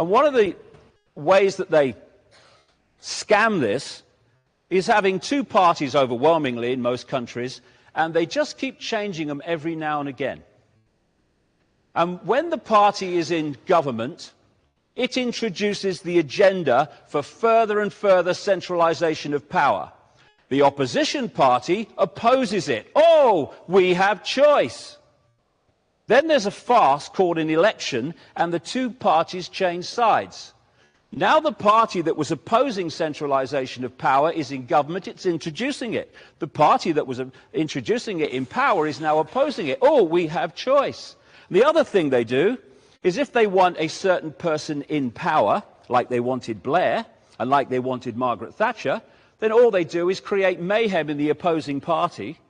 And one of the ways that they scam this is having two parties overwhelmingly in most countries, and they just keep changing them every now and again. And when the party is in government, it introduces the agenda for further and further centralization of power. The opposition party opposes it. Oh, we have choice. Then there's a farce called an election, and the two parties change sides. Now the party that was opposing centralization of power is in government, it's introducing it. The party that was introducing it in power is now opposing it. Oh, we have choice. The other thing they do is if they want a certain person in power, like they wanted Blair and like they wanted Margaret Thatcher, then all they do is create mayhem in the opposing party,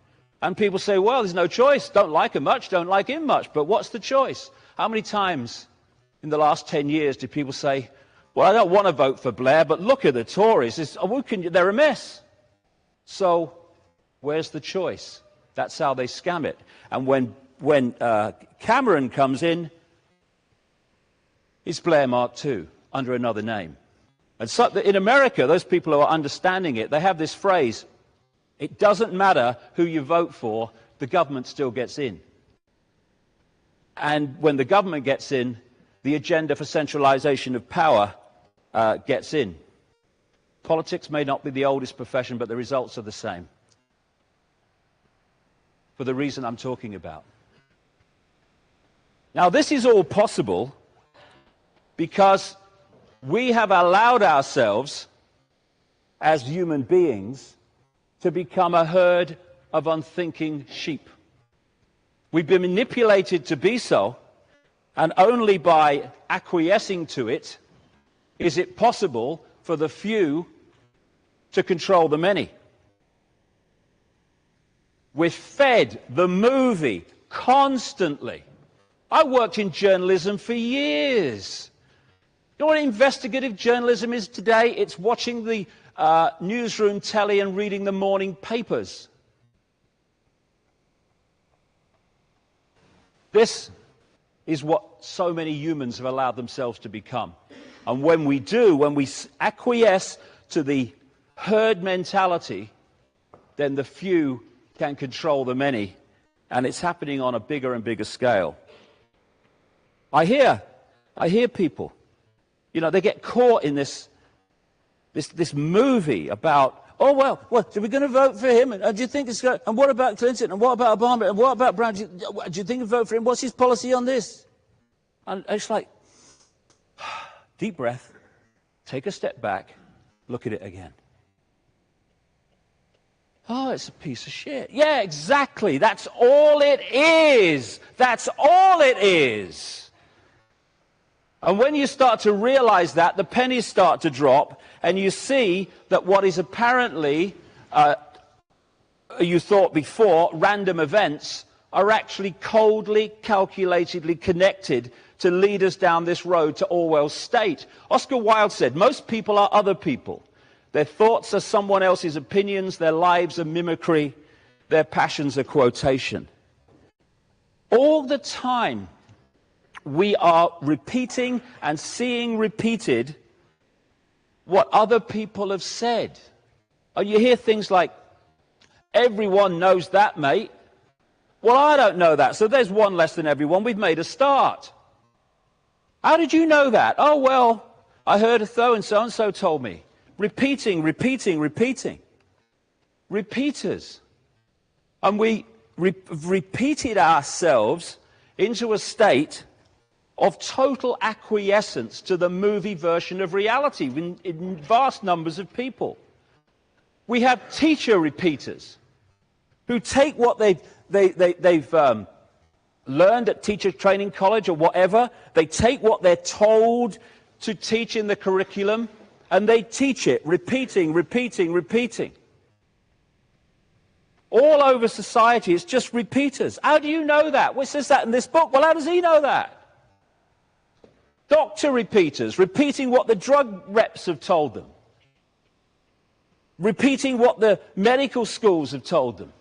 and people say, well, there's no choice, don't like her much, don't like him much, but what's the choice? How many times in the last 10 years did people say, well, I don't want to vote for Blair, but look at the Tories, they're a mess. So where's the choice? That's how they scam it. And when Cameron comes in, it's Blair Mark II, under another name. And so in America, those people who are understanding it, they have this phrase, it doesn't matter who you vote for, the government still gets in. And when the government gets in, the agenda for centralization of power gets in. Politics may not be the oldest profession, but the results are the same. For the reason I'm talking about. Now, this is all possible because we have allowed ourselves, as human beings, to become a herd of unthinking sheep. We've been manipulated to be so, and only by acquiescing to it is it possible for the few to control the many. We're fed the movie constantly. I worked in journalism for years. You know what investigative journalism is today? It's watching the newsroom telly and reading the morning papers. This is what so many humans have allowed themselves to become. And when we do, when we acquiesce to the herd mentality, then the few can control the many. And it's happening on a bigger and bigger scale. I hear people, you know, they get caught in this movie about, oh, well, what, are we going to vote for him? And do you think it's going, and what about Clinton? And what about Obama? And what about Brown? Do you think of vote for him? What's his policy on this? And it's like, deep breath, take a step back, look at it again. Oh, it's a piece of shit. Yeah, exactly. That's all it is. That's all it is. And when you start to realize that, the pennies start to drop, and you see that what is apparently, you thought before, random events are actually coldly, calculatedly connected to lead us down this road to Orwell's state. Oscar Wilde said, most people are other people. Their thoughts are someone else's opinions, their lives are mimicry, their passions are quotation. All the time, we are repeating and seeing repeated what other people have said. And you hear things like, everyone knows that, mate. Well, I don't know that, so there's one less than everyone. We've made a start. How did you know that? Oh, well, I heard a so-and-so told me. Repeating. Repeaters. And we repeated ourselves into a state of total acquiescence to the movie version of reality in vast numbers of people. We have teacher repeaters who take what they've learned at teacher training college or whatever, they take what they're told to teach in the curriculum, and they teach it, repeating. All over society, it's just repeaters. How do you know that? Well, it says that in this book. Well, how does he know that? Doctor repeaters, repeating what the drug reps have told them. Repeating what the medical schools have told them.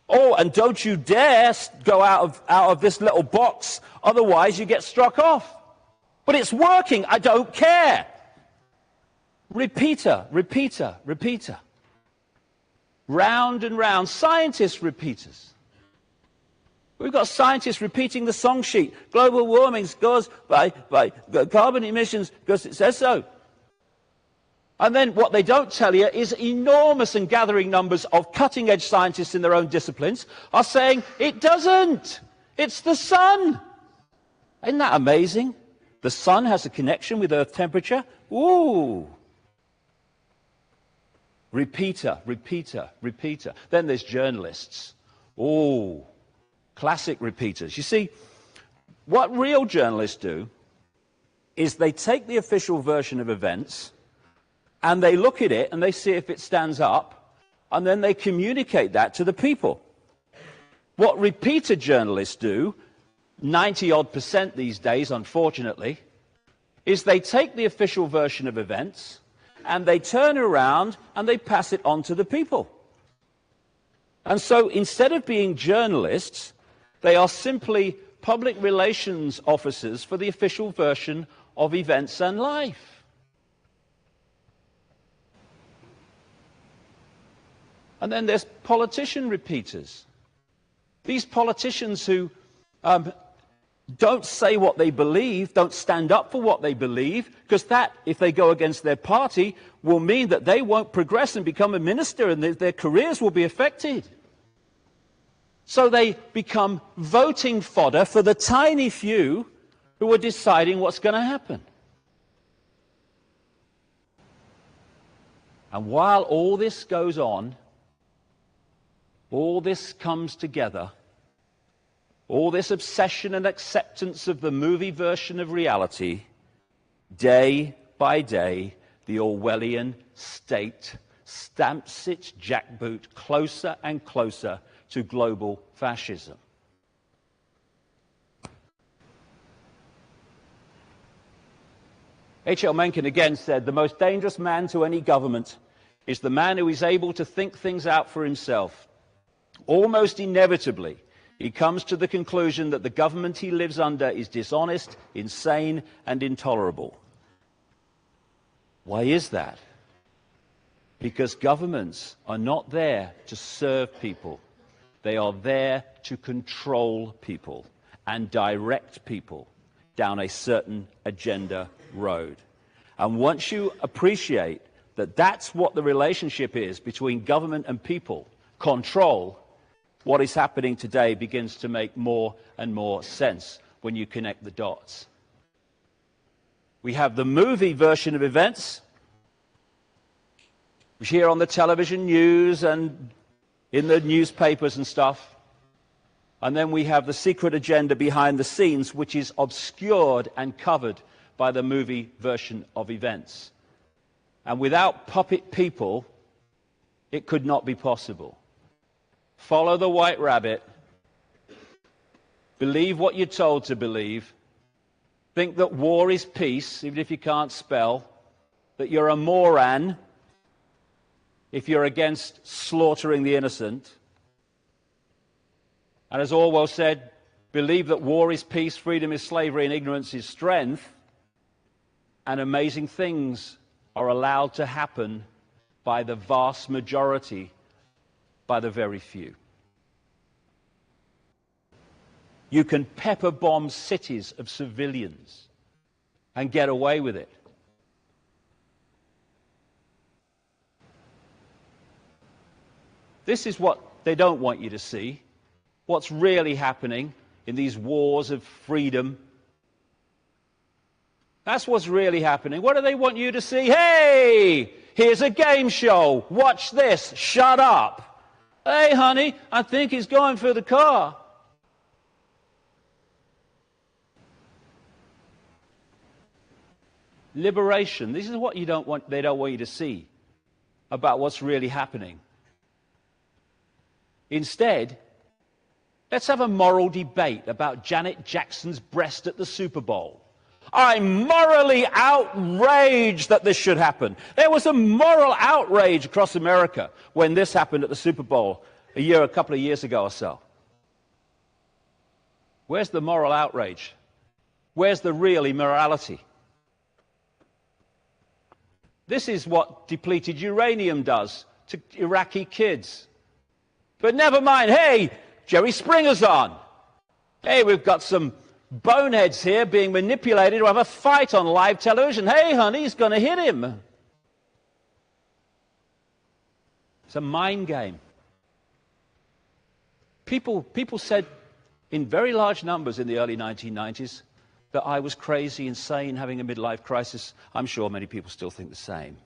Oh, and don't you dare go out of this little box, otherwise you get struck off. But it's working. I don't care. Repeater, repeater, repeater. Round and round. Scientists repeaters. We've got scientists repeating the song sheet. Global warming goes by carbon emissions because it says so. And then what they don't tell you is enormous and gathering numbers of cutting-edge scientists in their own disciplines are saying, it doesn't. It's the sun. Isn't that amazing? The sun has a connection with Earth temperature. Ooh. Repeater, repeater, repeater. Then there's journalists. Ooh. Classic repeaters. You see, what real journalists do is they take the official version of events and they look at it and they see if it stands up, and then they communicate that to the people. What repeater journalists do, 90-odd% these days, unfortunately, is they take the official version of events and they turn around and they pass it on to the people. And so instead of being journalists, they are simply public relations officers for the official version of events and life. And then there's politician repeaters. These politicians who don't say what they believe, don't stand up for what they believe, because that, if they go against their party, will mean that they won't progress and become a minister and their careers will be affected. So they become voting fodder for the tiny few who are deciding what's going to happen. And while all this goes on, all this comes together, all this obsession and acceptance of the movie version of reality, day by day, the Orwellian state stamps its jackboot closer and closer to global fascism. H.L. Mencken again said, "The most dangerous man to any government is the man who is able to think things out for himself. Almost inevitably, he comes to the conclusion that the government he lives under is dishonest, insane, and intolerable." Why is that? Because governments are not there to serve people. They are there to control people and direct people down a certain agenda road. And once you appreciate that that's what the relationship is between government and people, control, what is happening today begins to make more and more sense when you connect the dots. We have the movie version of events, which here on the television news and in the newspapers and stuff. And then we have the secret agenda behind the scenes, which is obscured and covered by the movie version of events. And without puppet people, it could not be possible. Follow the white rabbit. Believe what you're told to believe. Think that war is peace, even if you can't spell. That you're a moron if you're against slaughtering the innocent. And as Orwell said, believe that war is peace, freedom is slavery, and ignorance is strength. And amazing things are allowed to happen by the vast majority, by the very few. You can pepper bomb cities of civilians and get away with it. This is what they don't want you to see. What's really happening in these wars of freedom. That's what's really happening. What do they want you to see? Hey, here's a game show. Watch this. Shut up. Hey, honey, I think he's going for the car. Liberation. This is what they don't want you to see about what's really happening. Instead, let's have a moral debate about Janet Jackson's breast at the Super Bowl. I'm morally outraged that this should happen. There was a moral outrage across America when this happened at the Super Bowl a couple of years ago or so. Where's the moral outrage? Where's the real immorality? This is what depleted uranium does to Iraqi kids. But never mind, hey, Jerry Springer's on. Hey, we've got some boneheads here being manipulated to have a fight on live television. Hey, honey, he's going to hit him. It's a mind game. People said in very large numbers in the early 1990s that I was crazy, insane, having a midlife crisis. I'm sure many people still think the same.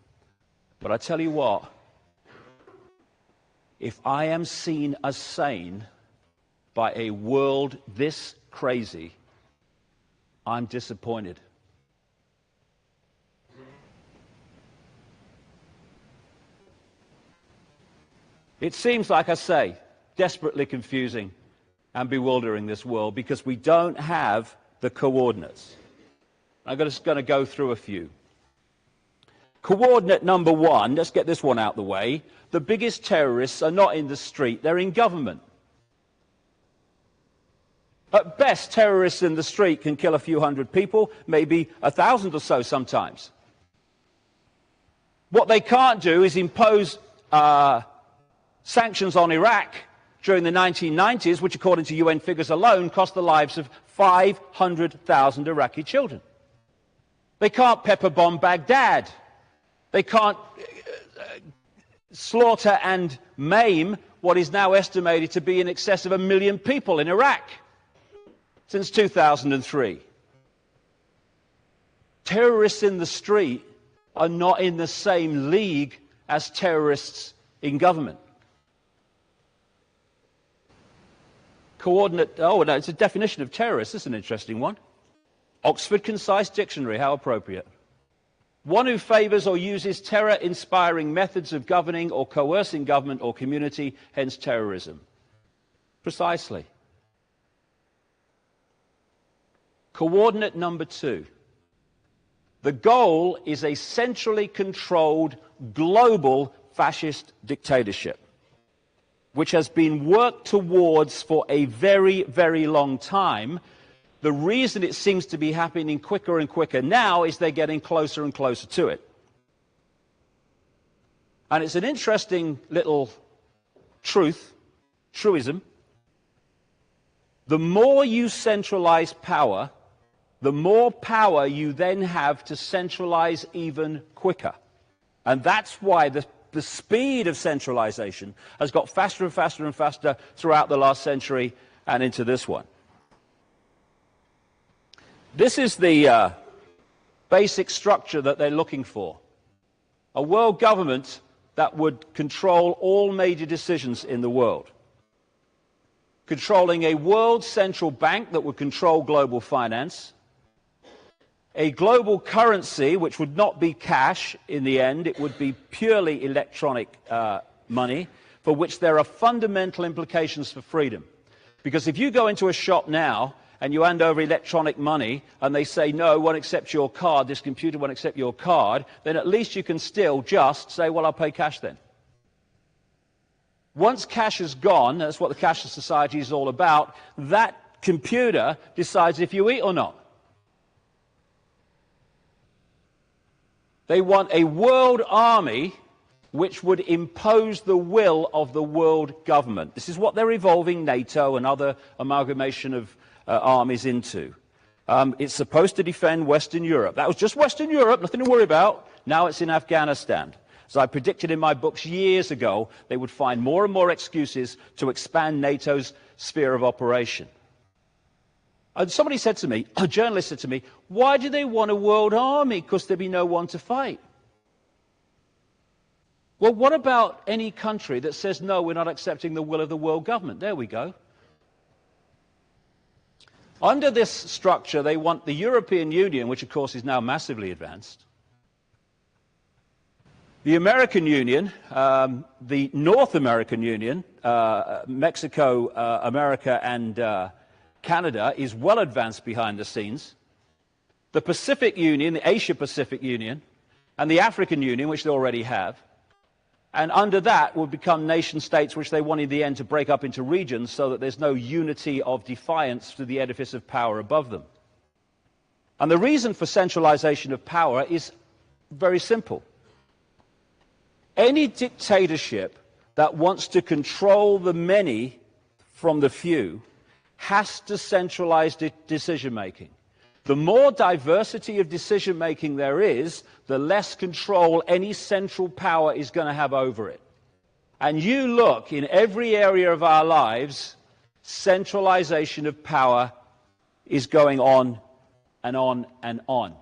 But I tell you what, if I am seen as sane by a world this crazy, I'm disappointed. It seems, like I say, desperately confusing and bewildering, this world, because we don't have the coordinates. I'm just going to go through a few. Coordinate number one, let's get this one out of the way. The biggest terrorists are not in the street, they're in government. At best, terrorists in the street can kill a few hundred people, maybe 1,000 or so sometimes. What they can't do is impose sanctions on Iraq during the 1990s, which according to UN figures alone cost the lives of 500,000 Iraqi children. They can't pepper bomb Baghdad. They can't slaughter and maim what is now estimated to be in excess of 1 million people in Iraq since 2003. Terrorists in the street are not in the same league as terrorists in government. Coordinate, oh no, it's a definition of terrorist. This is an interesting one. Oxford Concise Dictionary, how appropriate. One who favours or uses terror-inspiring methods of governing or coercing government or community, hence terrorism. Precisely. Coordinate number two. The goal is a centrally controlled global fascist dictatorship, which has been worked towards for a very, very long time. The reason it seems to be happening quicker and quicker now is they're getting closer and closer to it. And it's an interesting little truism. The more you centralize power, the more power you then have to centralize even quicker. And that's why the speed of centralization has got faster and faster and faster throughout the last century and into this one. This is the basic structure that they're looking for. A world government that would control all major decisions in the world. Controlling a world central bank that would control global finance. A global currency which would not be cash in the end, it would be purely electronic money, for which there are fundamental implications for freedom. Because if you go into a shop now and you hand over electronic money and they say, no, won't accept your card, this computer won't accept your card, then at least you can still just say, well, I'll pay cash then. Once cash is gone, that's what the cashless society is all about, that computer decides if you eat or not. They want a world army which would impose the will of the world government. This is what they're evolving NATO and other amalgamation of armies into. It's supposed to defend Western Europe. That was just Western Europe, nothing to worry about. Now it's in Afghanistan. As I predicted in my books years ago, they would find more and more excuses to expand NATO's sphere of operation. And somebody said to me, a journalist said to me, why do they want a world army? Because there'd be no one to fight. Well, what about any country that says, no, we're not accepting the will of the world government? There we go. Under this structure, they want the European Union, which of course is now massively advanced, the American Union, the North American Union, Mexico, America, and Canada is well advanced behind the scenes. The Pacific Union, the Asia-Pacific Union, and the African Union, which they already have. And under that will become nation-states, which they want in the end to break up into regions so that there's no unity of defiance to the edifice of power above them. And the reason for centralization of power is very simple. Any dictatorship that wants to control the many from the few has to centralize decision-making. The more diversity of decision-making there is, the less control any central power is going to have over it. And you look in every area of our lives, centralization of power is going on and on and on.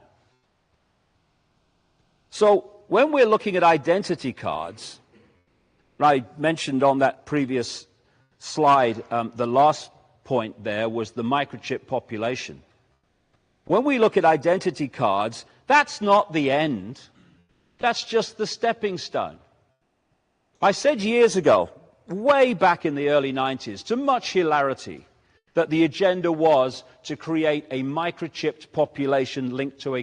So when we're looking at identity cards, I mentioned on that previous slide, the last point there was the microchip population. When we look at identity cards, that's not the end. That's just the stepping stone. I said years ago, way back in the early 90s, to much hilarity, that the agenda was to create a microchipped population linked to a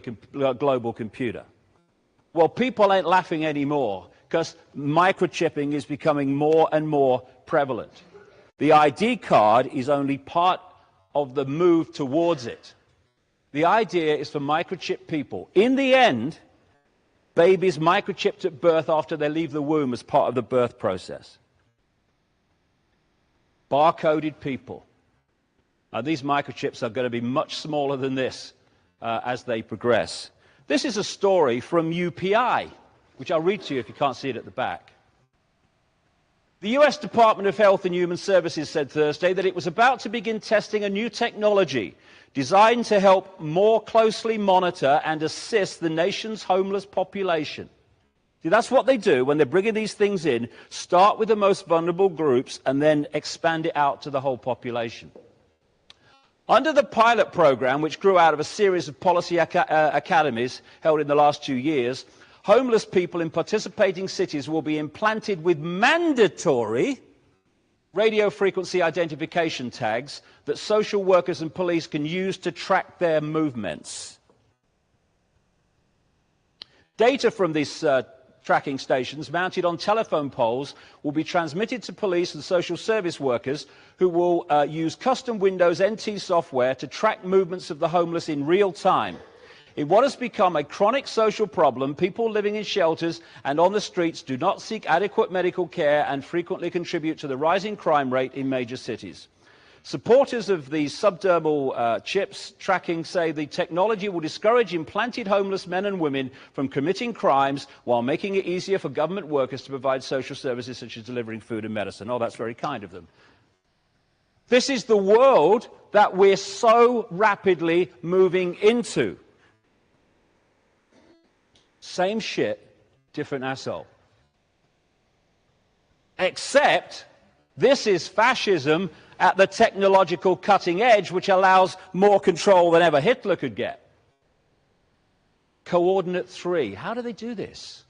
global computer. Well, people ain't laughing anymore because microchipping is becoming more and more prevalent. The ID card is only part of the move towards it. The idea is for microchip people. In the end, babies microchipped at birth after they leave the womb as part of the birth process. Barcoded people. These microchips are going to be much smaller than this as they progress. This is a story from UPI, which I'll read to you if you can't see it at the back. The US Department of Health and Human Services said Thursday that it was about to begin testing a new technology designed to help more closely monitor and assist the nation's homeless population. See, that's what they do when they're bringing these things in. Start with the most vulnerable groups and then expand it out to the whole population. Under the pilot program, which grew out of a series of policy academies held in the last 2 years, homeless people in participating cities will be implanted with mandatory radio frequency identification tags that social workers and police can use to track their movements. Data from these tracking stations mounted on telephone poles will be transmitted to police and social service workers who will use custom Windows NT software to track movements of the homeless in real time. In what has become a chronic social problem, people living in shelters and on the streets do not seek adequate medical care and frequently contribute to the rising crime rate in major cities. Supporters of the subdermal chips tracking say the technology will discourage implanted homeless men and women from committing crimes while making it easier for government workers to provide social services such as delivering food and medicine. Oh, that's very kind of them. This is the world that we're so rapidly moving into. Same shit, different asshole. Except this is fascism at the technological cutting edge, which allows more control than ever Hitler could get. Coordinate 3. How do they do this?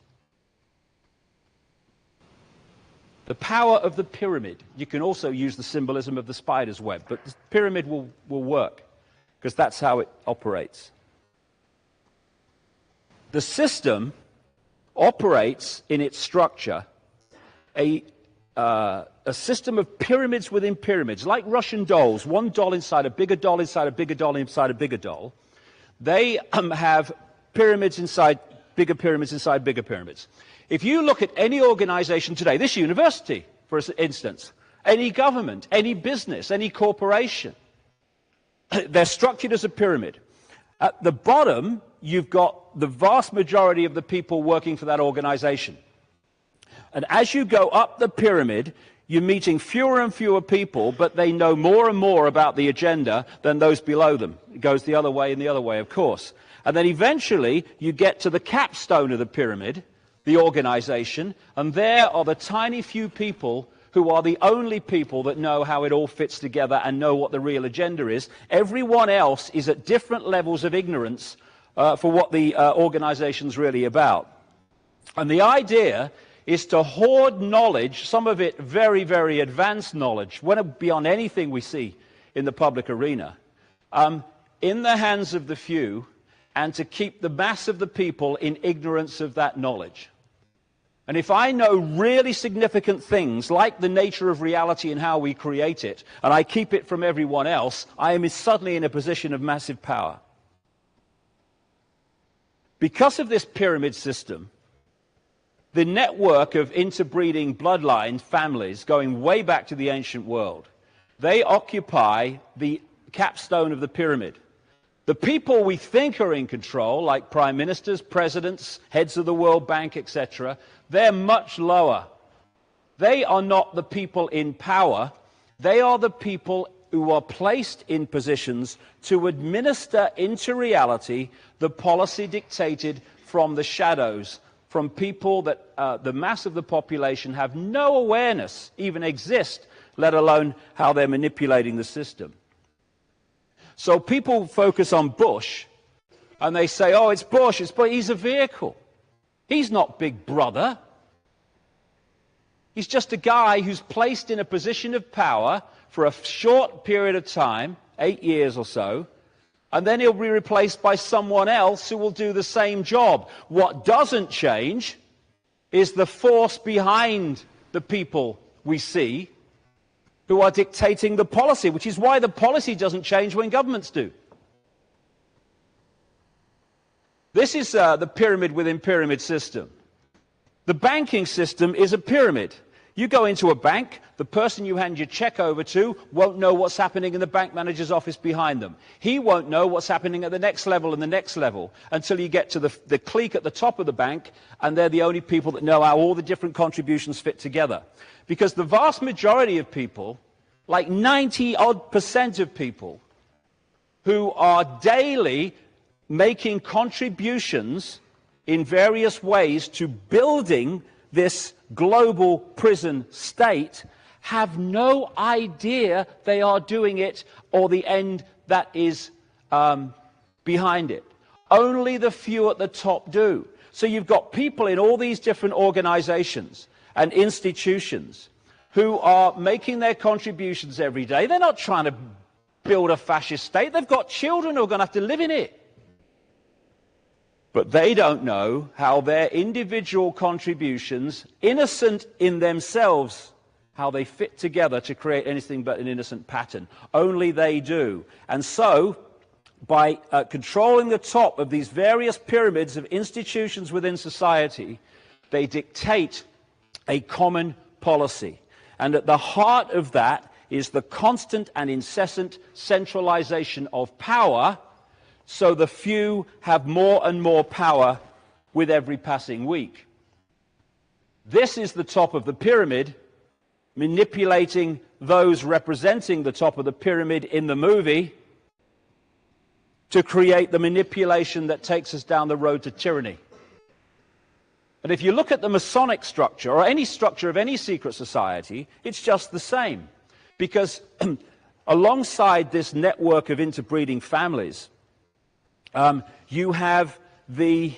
The power of the pyramid. You can also use the symbolism of the spider's web, but the pyramid will work because that's how it operates. The system operates in its structure a system of pyramids within pyramids, like Russian dolls, one doll inside a bigger doll inside a bigger doll inside a bigger doll. They have pyramids inside bigger pyramids inside bigger pyramids. If you look at any organization today, this university, for instance, any government, any business, any corporation, they're structured as a pyramid. At the bottom, you've got the vast majority of the people working for that organization. And as you go up the pyramid, you're meeting fewer and fewer people, but they know more and more about the agenda than those below them. It goes the other way and the other way, of course. And then eventually, you get to the capstone of the pyramid, the organization, and there are the tiny few people who are the only people that know how it all fits together and know what the real agenda is. Everyone else is at different levels of ignorance for what the organization's really about. And the idea is to hoard knowledge, some of it very, very advanced knowledge, beyond anything we see in the public arena, in the hands of the few, and to keep the mass of the people in ignorance of that knowledge. And if I know really significant things, like the nature of reality and how we create it, and I keep it from everyone else, I am suddenly in a position of massive power. Because of this pyramid system, the network of interbreeding bloodline families going way back to the ancient world, they occupy the capstone of the pyramid. The people we think are in control, like prime ministers, presidents, heads of the World Bank, etc., they're much lower. They are not the people in power. They are the people who are placed in positions to administer into reality the policy dictated from the shadows, from people that the mass of the population have no awareness even exist, let alone how they're manipulating the system. So people focus on Bush, and they say, oh, it's Bush, he's a vehicle. He's not Big Brother. He's just a guy who's placed in a position of power for a short period of time, 8 years or so, and then he'll be replaced by someone else who will do the same job. What doesn't change is the force behind the people we see who are dictating the policy, which is why the policy doesn't change when governments do. This is the pyramid within pyramid system. The banking system is a pyramid. You go into a bank, the person you hand your check over to won't know what's happening in the bank manager's office behind them. He won't know what's happening at the next level and the next level until you get to the clique at the top of the bank, and they're the only people that know how all the different contributions fit together. Because the vast majority of people, like 90-odd% of people, who are daily making contributions in various ways to building this global prison state, have no idea they are doing it or the end that is behind it. Only the few at the top do. So you've got people in all these different organizations and institutions who are making their contributions every day. They're not trying to build a fascist state. They've got children who are going to have to live in it. But they don't know how their individual contributions, innocent in themselves, how they fit together to create anything but an innocent pattern. Only they do. And so, by controlling the top of these various pyramids of institutions within society, they dictate a common policy. And at the heart of that is the constant and incessant centralization of power, so the few have more and more power with every passing week. This is the top of the pyramid, manipulating those representing the top of the pyramid in the movie to create the manipulation that takes us down the road to tyranny. And if you look at the Masonic structure, or any structure of any secret society, it's just the same. Because alongside this network of interbreeding families, you have the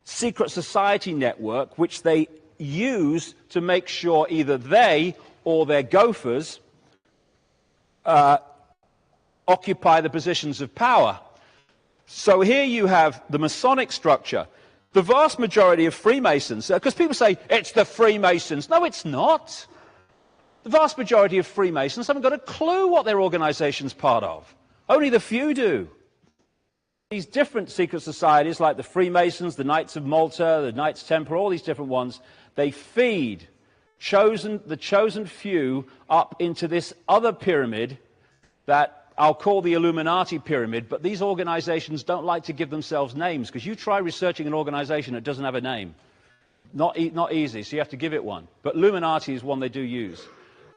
secret society network, which they use to make sure either they or their gophers occupy the positions of power. So here you have the Masonic structure. The vast majority of Freemasons, because people say, it's the Freemasons. No, it's not. The vast majority of Freemasons haven't got a clue what their organization's part of. Only the few do. These different secret societies, like the Freemasons, the Knights of Malta, the Knights Templar, all these different ones, they feed the chosen few up into this other pyramid that I'll call the Illuminati pyramid, but these organizations don't like to give themselves names, because you try researching an organization that doesn't have a name. Not easy, so you have to give it one. But Illuminati is one they do use.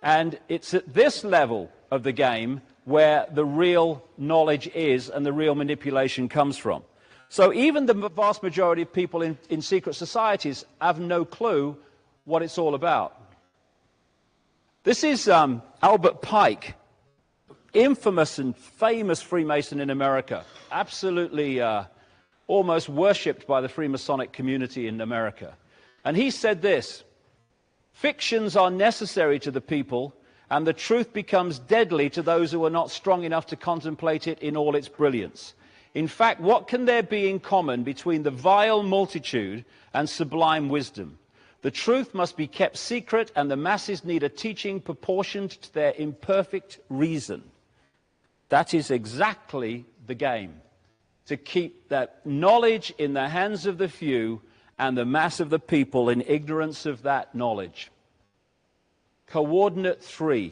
And it's at this level of the game where the real knowledge is and the real manipulation comes from. So even the vast majority of people in secret societies have no clue what it's all about. This is Albert Pike, infamous and famous Freemason in America, absolutely almost worshipped by the Freemasonic community in America. And he said this: "Fictions are necessary to the people, and the truth becomes deadly to those who are not strong enough to contemplate it in all its brilliance. In fact, what can there be in common between the vile multitude and sublime wisdom? The truth must be kept secret, and the masses need a teaching proportioned to their imperfect reason." That is exactly the game. to keep that knowledge in the hands of the few and the mass of the people in ignorance of that knowledge. Coordinate 3,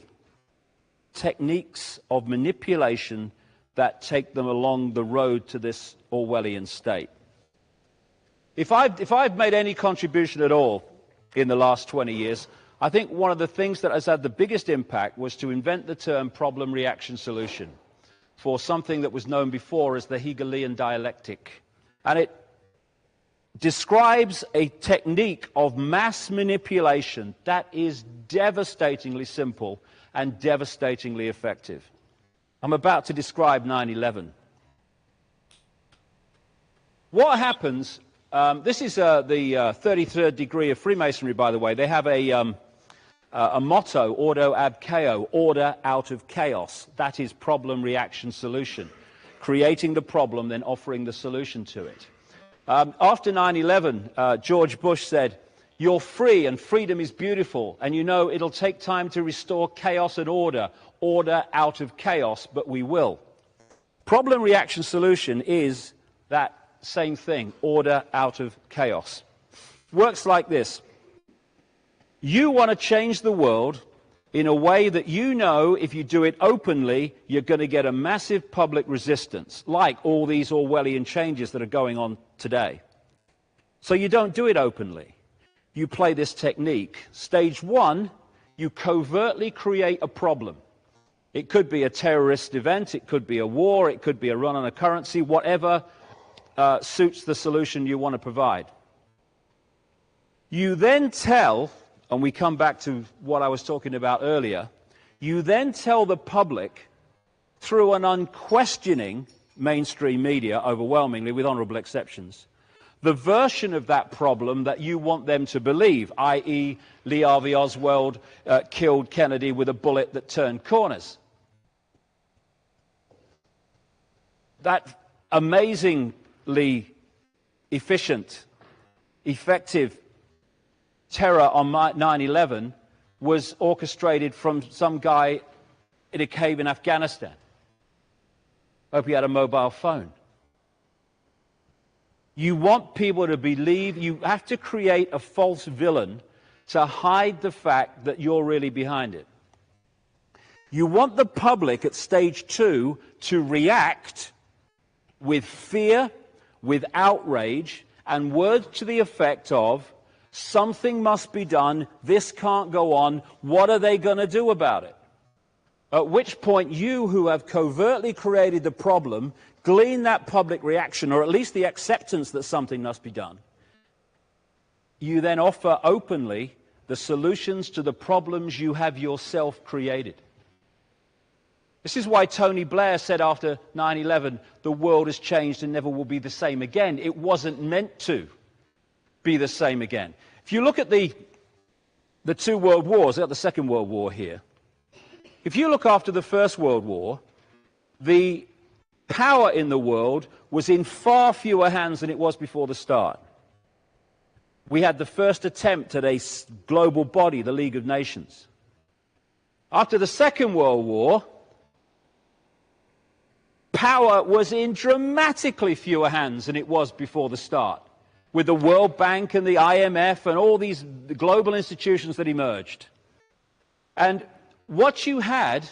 techniques of manipulation that take them along the road to this Orwellian state. If I've made any contribution at all in the last 20 years, I think one of the things that has had the biggest impact was to invent the term problem, reaction, solution for something that was known before as the Hegelian dialectic. And it describes a technique of mass manipulation that is devastatingly simple and devastatingly effective. I'm about to describe 9/11. What happens, this is the 33rd degree of Freemasonry, by the way. They have a motto, ordo ab chaos, order out of chaos. That is problem, reaction, solution. Creating the problem, then offering the solution to it. After 9/11, George Bush said, "You're free and freedom is beautiful, and you know it'll take time to restore chaos and order out of chaos, but we will." Problem, reaction, solution is that same thing, order out of chaos. Works like this. You want to change the world in a way that you know if you do it openly, you're going to get a massive public resistance, like all these Orwellian changes that are going on today. So you don't do it openly. You play this technique. Stage 1, you covertly create a problem. It could be a terrorist event, it could be a war, it could be a run on a currency, whatever suits the solution you want to provide. You then tell, and we come back to what I was talking about earlier, you then tell the public through an unquestioning mainstream media, overwhelmingly, with honorable exceptions, the version of that problem that you want them to believe, i.e. Lee Harvey Oswald killed Kennedy with a bullet that turned corners. That amazingly efficient, effective terror on 9/11 was orchestrated from some guy in a cave in Afghanistan. Hope he had a mobile phone. You want people to believe, you have to create a false villain to hide the fact that you're really behind it. You want the public at stage 2 to react with fear, with outrage, and words to the effect of, something must be done, this can't go on, what are they going to do about it? At which point you, who have covertly created the problem, glean that public reaction, or at least the acceptance that something must be done. You then offer openly the solutions to the problems you have yourself created. This is why Tony Blair said after 9/11, the world has changed and never will be the same again. It wasn't meant to be the same again. If you look at the two world wars, I've got the Second World War here. If you look after the First World War, the power in the world was in far fewer hands than it was before the start. We had the first attempt at a global body, the League of Nations. After the Second World War, power was in dramatically fewer hands than it was before the start, with the World Bank and the IMF and all these global institutions that emerged. And what you had,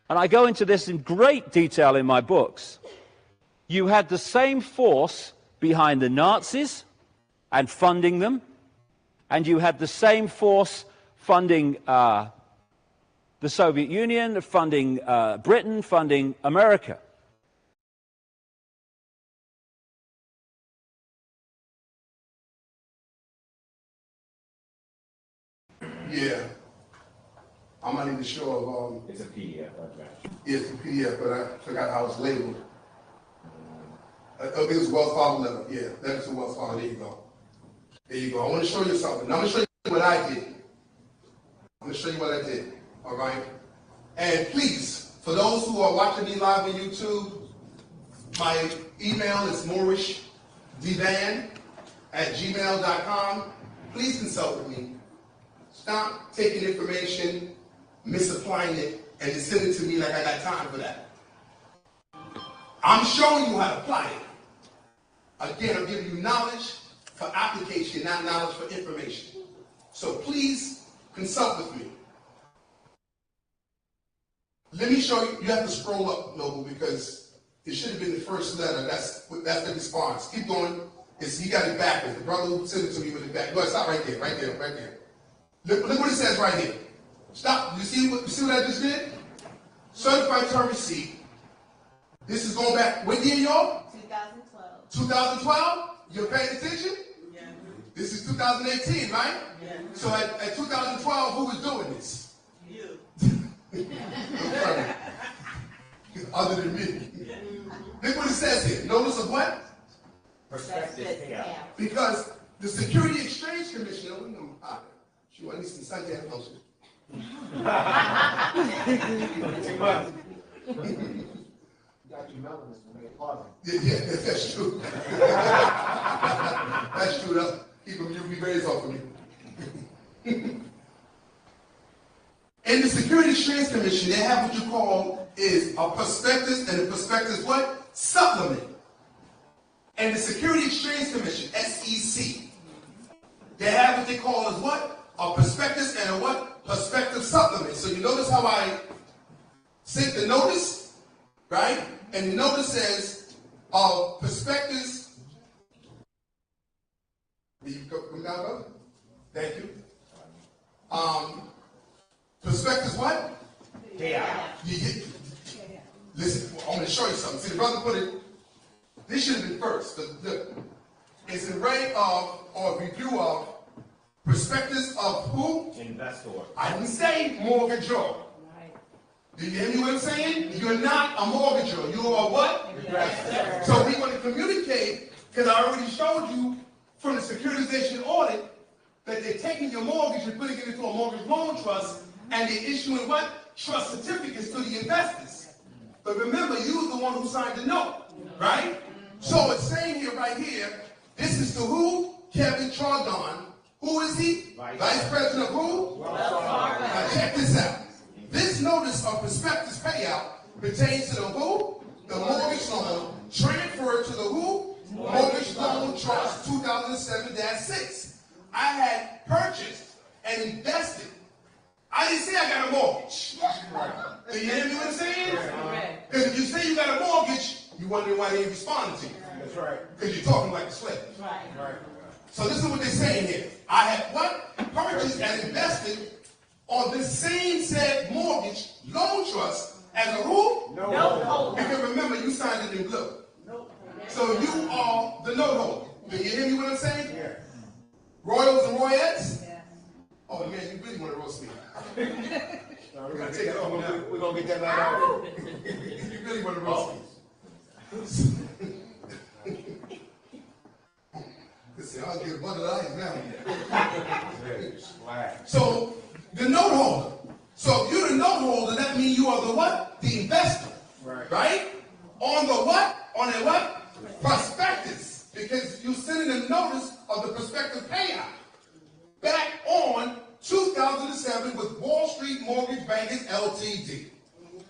and I go into this in great detail in my books, you had the same force behind the Nazis and funding them, and you had the same force funding the Soviet Union, funding Britain, funding America. Yeah. I'm not even sure It's a PDF, right? it's a PDF, but I forgot how it's labeled. It was Wells Fargo level. Yeah, that's the Wells Fargo. There you go. There you go. I want to show you something. Now I'm going to show you what I did. I'm going to show you what I did. All right? And please, for those who are watching me live on YouTube, my email is morishdivan@gmail.com. Please consult with me. Stop taking information, misapplying it, and just send it to me like I got time for that. I'm showing you how to apply it. Again, I'm giving you knowledge for application, not knowledge for information. So please consult with me. Let me show you. You have to scroll up, Noble, because it should have been the first letter. That's the response. Keep going. He got it backwards. The brother who sent it to me with it back. Go ahead, stop right there, right there, right there. Look what it says right here. Stop. You see what I just did? Certified term receipt. This is going back. What year, y'all? 2012. 2012? You're paying attention? Yeah. This is 2018, right? Yeah. So at 2012, who was doing this? You. Other than me. Look what it says here. Notice of what? Prospectus payout. Because the Security Exchange Commission, I need some Sunday lotion. Yeah, that's true. That's true. That's keep them UV rays off of me. In the Security Exchange Commission, they have what you call is a prospectus, and the prospectus what? Supplement. And the Security Exchange Commission, SEC, they have what they call as what? A prospectus and a what? Prospective supplement. So you notice how I sent the notice, right? And the notice says prospectus. Thank you. Prospectus what? Payout. Listen, I'm going to show you something. See, the brother put it. This should have been first. Look, it's an array of or review of prospectus of who? Investor. I didn't say mortgagor. Do you hear me what I'm saying? You're not a mortgagor. You are what? Investor. So we want to communicate, because I already showed you from the securitization audit that they're taking your mortgage and putting it into a mortgage loan trust, and they're issuing what? Trust certificates to the investors. But remember, you're the one who signed the note, right? So it's saying here, right here, this is to who? Kevin Chardon. Who is he? Vice President of who? Now check this out. This notice of prospectus payout pertains to the who? The mortgage loan transferred to the who? Mortgage Loan Trust 2007-6. I had purchased and invested. I didn't say I got a mortgage. Do you hear me what I'm saying? Because if you say you got a mortgage, you wonder why they ain't responding to you. That's right. Because you're talking like a slave. Right. So this is what they're saying here. I have what? Purchased and invested on this same said mortgage loan trust as a who? Note holder. Because remember, you signed it in blue. Nope. So you are the note holder. Do you hear me what I'm saying? Yeah. Royals and Royettes? Yes. Oh man, you really want to roast me. No, we're gonna take it off now. We're gonna get that right out. You really want to roast me. Listen, I'll get a bundle of ice now. So, the note holder. So, if you're the note holder, that means you are the what? The investor. Right? On the what? On a what? Prospectus. Because you're sending a notice of the prospective payout. Back on 2007 with Wall Street Mortgage Bankers Ltd.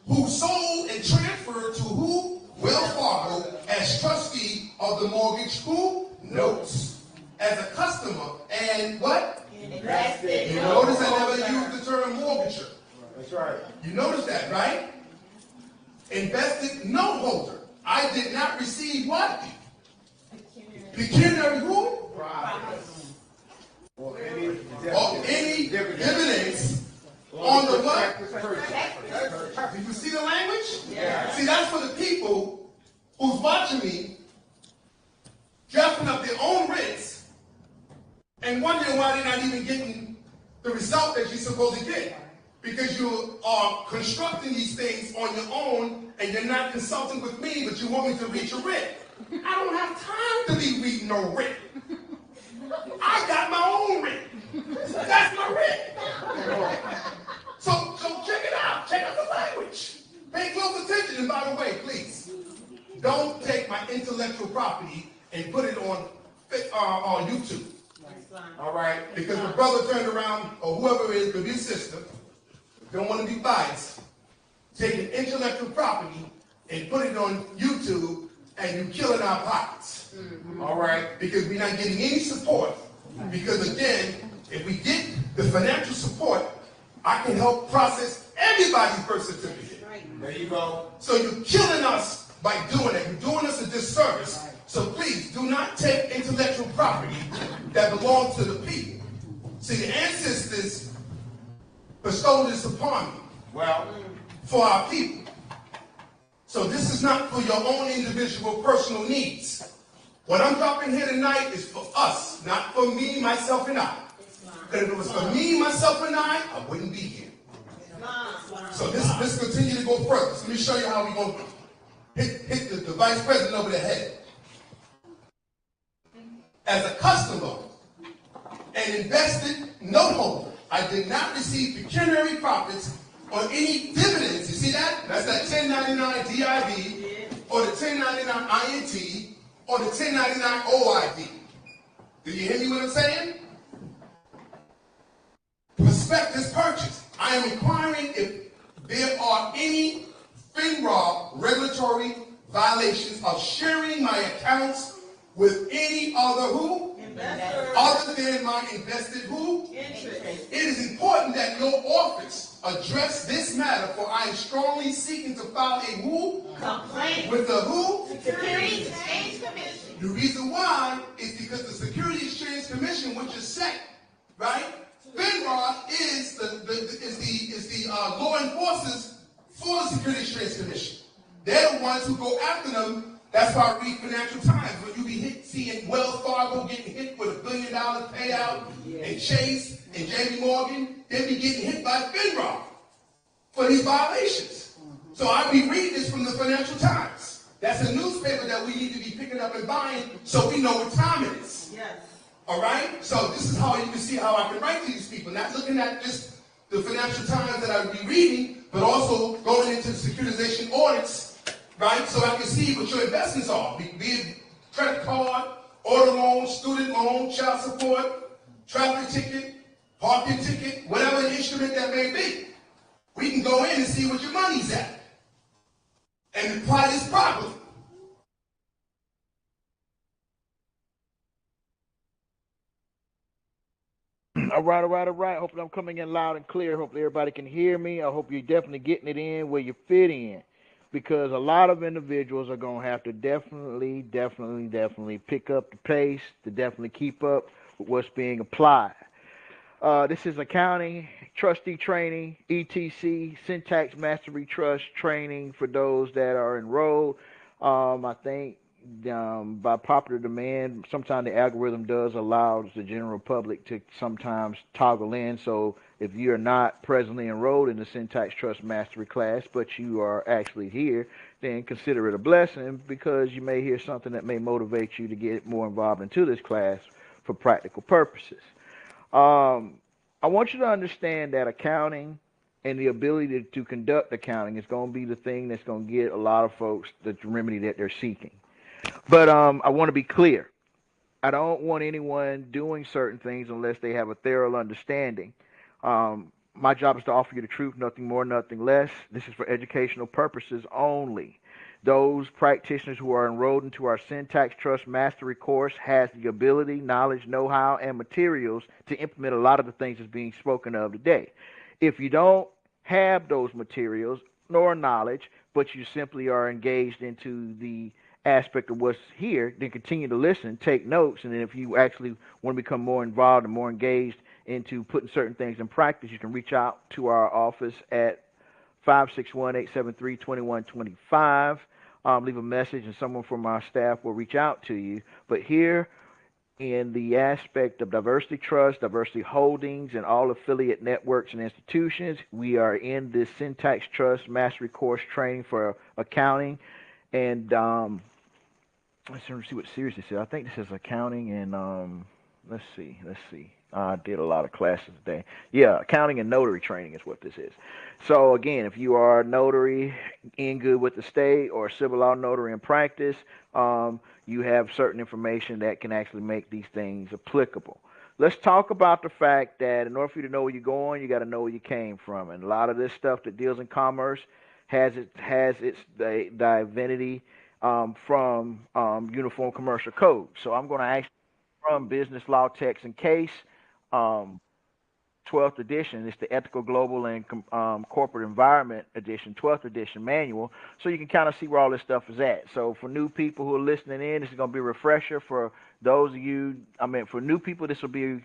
Who sold and transferred to who? Wells Fargo as trustee of the mortgage who? Notes. As a customer and what? Invested. You notice I never used the term mortgager. That's right. You notice that, right? Invested note holder. I did not receive what? Pecuniary who? Or any dividends on the what? Do you see the language? Yeah. See, that's for the people who's watching me drafting up their own writs and wondering why they're not even getting the result that you're supposed to get. Because you are constructing these things on your own and you're not consulting with me, but you want me to read your writ. I don't have time to be reading no writ. I got my own writ. That's my writ. So check it out. Check out the language. Pay close attention. And by the way, please, don't take my intellectual property and put it on YouTube. All right? Because the brother turned around, or whoever it is, could be his sister, don't want to be biased, taking intellectual property and put it on YouTube and you're killing our pockets. All right? Because we're not getting any support. Because again, if we get the financial support, I can help process everybody's birth certificate. There you go. So you're killing us by doing it. You're doing us a disservice. So please do not take intellectual property that belongs to the people. See, the ancestors bestowed this upon me. Well, for our people. So this is not for your own individual personal needs. What I'm dropping here tonight is for us, not for me, myself, and I. Because if it was for me, myself, and I wouldn't be here. So let's continue to go further. So let me show you how we're going to hit the vice president over the head. As a customer and invested note holder, I did not receive pecuniary profits or any dividends. You see that? That's that 1099 DIV or the 1099 INT or the 1099 OID. Do you hear me what I'm saying? Prospectus purchase. I am inquiring if there are any FINRA regulatory violations of sharing my accounts with any other who? Investor. Other than my invested who? Interest. It is important that your office address this matter, for I am strongly seeking to file a who? Complaint. With the who? Securities Exchange Commission. The reason why is because the Securities Exchange Commission, which is SEC, right? FINRA is the law enforcers for the Securities Exchange Commission. They're the ones who go after them. That's why I read Financial Times. When you be seeing Wells Fargo getting hit with $1 billion payout, and Chase and JP Morgan, they be getting hit by FINRA for these violations. So I be reading this from the Financial Times. That's a newspaper that we need to be picking up and buying so we know what time it is. Yes. All right? So this is how you can see how I can write to these people. Not looking at just the Financial Times that I be reading, but also going into securitization audits, right? So I can see what your investments are. Be it credit card, auto loan, student loan, child support, traffic ticket, parking ticket, whatever the instrument that may be. We can go in and see what your money's at and apply this properly. All right. Hopefully I'm coming in loud and clear. Hopefully everybody can hear me. I hope you're definitely getting it in where you fit in, because a lot of individuals are going to have to definitely pick up the pace to definitely keep up with what's being applied. This is accounting, trustee training, ETC, syntax mastery trust training for those that are enrolled. I think by popular demand, sometimes the algorithm does allow the general public to sometimes toggle in. So if you're not presently enrolled in the syntax trust mastery class, but you are actually here, then consider it a blessing, because you may hear something that may motivate you to get more involved into this class for practical purposes. I want you to understand that accounting and the ability to conduct accounting is going to be the thing that's going to get a lot of folks the remedy that they're seeking. But I want to be clear. I don't want anyone doing certain things unless they have a thorough understanding. My job is to offer you the truth, nothing more, nothing less. This is for educational purposes only. Those practitioners who are enrolled into our Syntax Trust Mastery course has the ability, knowledge, know-how, and materials to implement a lot of the things that's being spoken of today. If you don't have those materials nor knowledge, but you simply are engaged into the aspect of what's here, then continue to listen, take notes, and then if you actually want to become more involved and more engaged into putting certain things in practice, you can reach out to our office at 561-873-2125. Leave a message and someone from our staff will reach out to you. But here in the aspect of diversity trust, diversity holdings, and all affiliate networks and institutions, we are in this Syntax Trust Mastery course training for accounting. And let's see what series this is. I think this is accounting and let's see. I did a lot of classes today. Yeah, accounting and notary training is what this is. So again, if you are a notary in good with the state or a civil law notary in practice, you have certain information that can actually make these things applicable. Let's talk about the fact that in order for you to know where you're going, you got to know where you came from. And a lot of this stuff that deals in commerce has its divinity from Uniform Commercial Code. So I'm going to actually from Business Law Text and Case, 12th edition. It's the Ethical Global and Corporate Environment edition, 12th edition manual. So you can kind of see where all this stuff is at. So for new people who are listening in, this is going to be a refresher. For those of you, for new people, this will be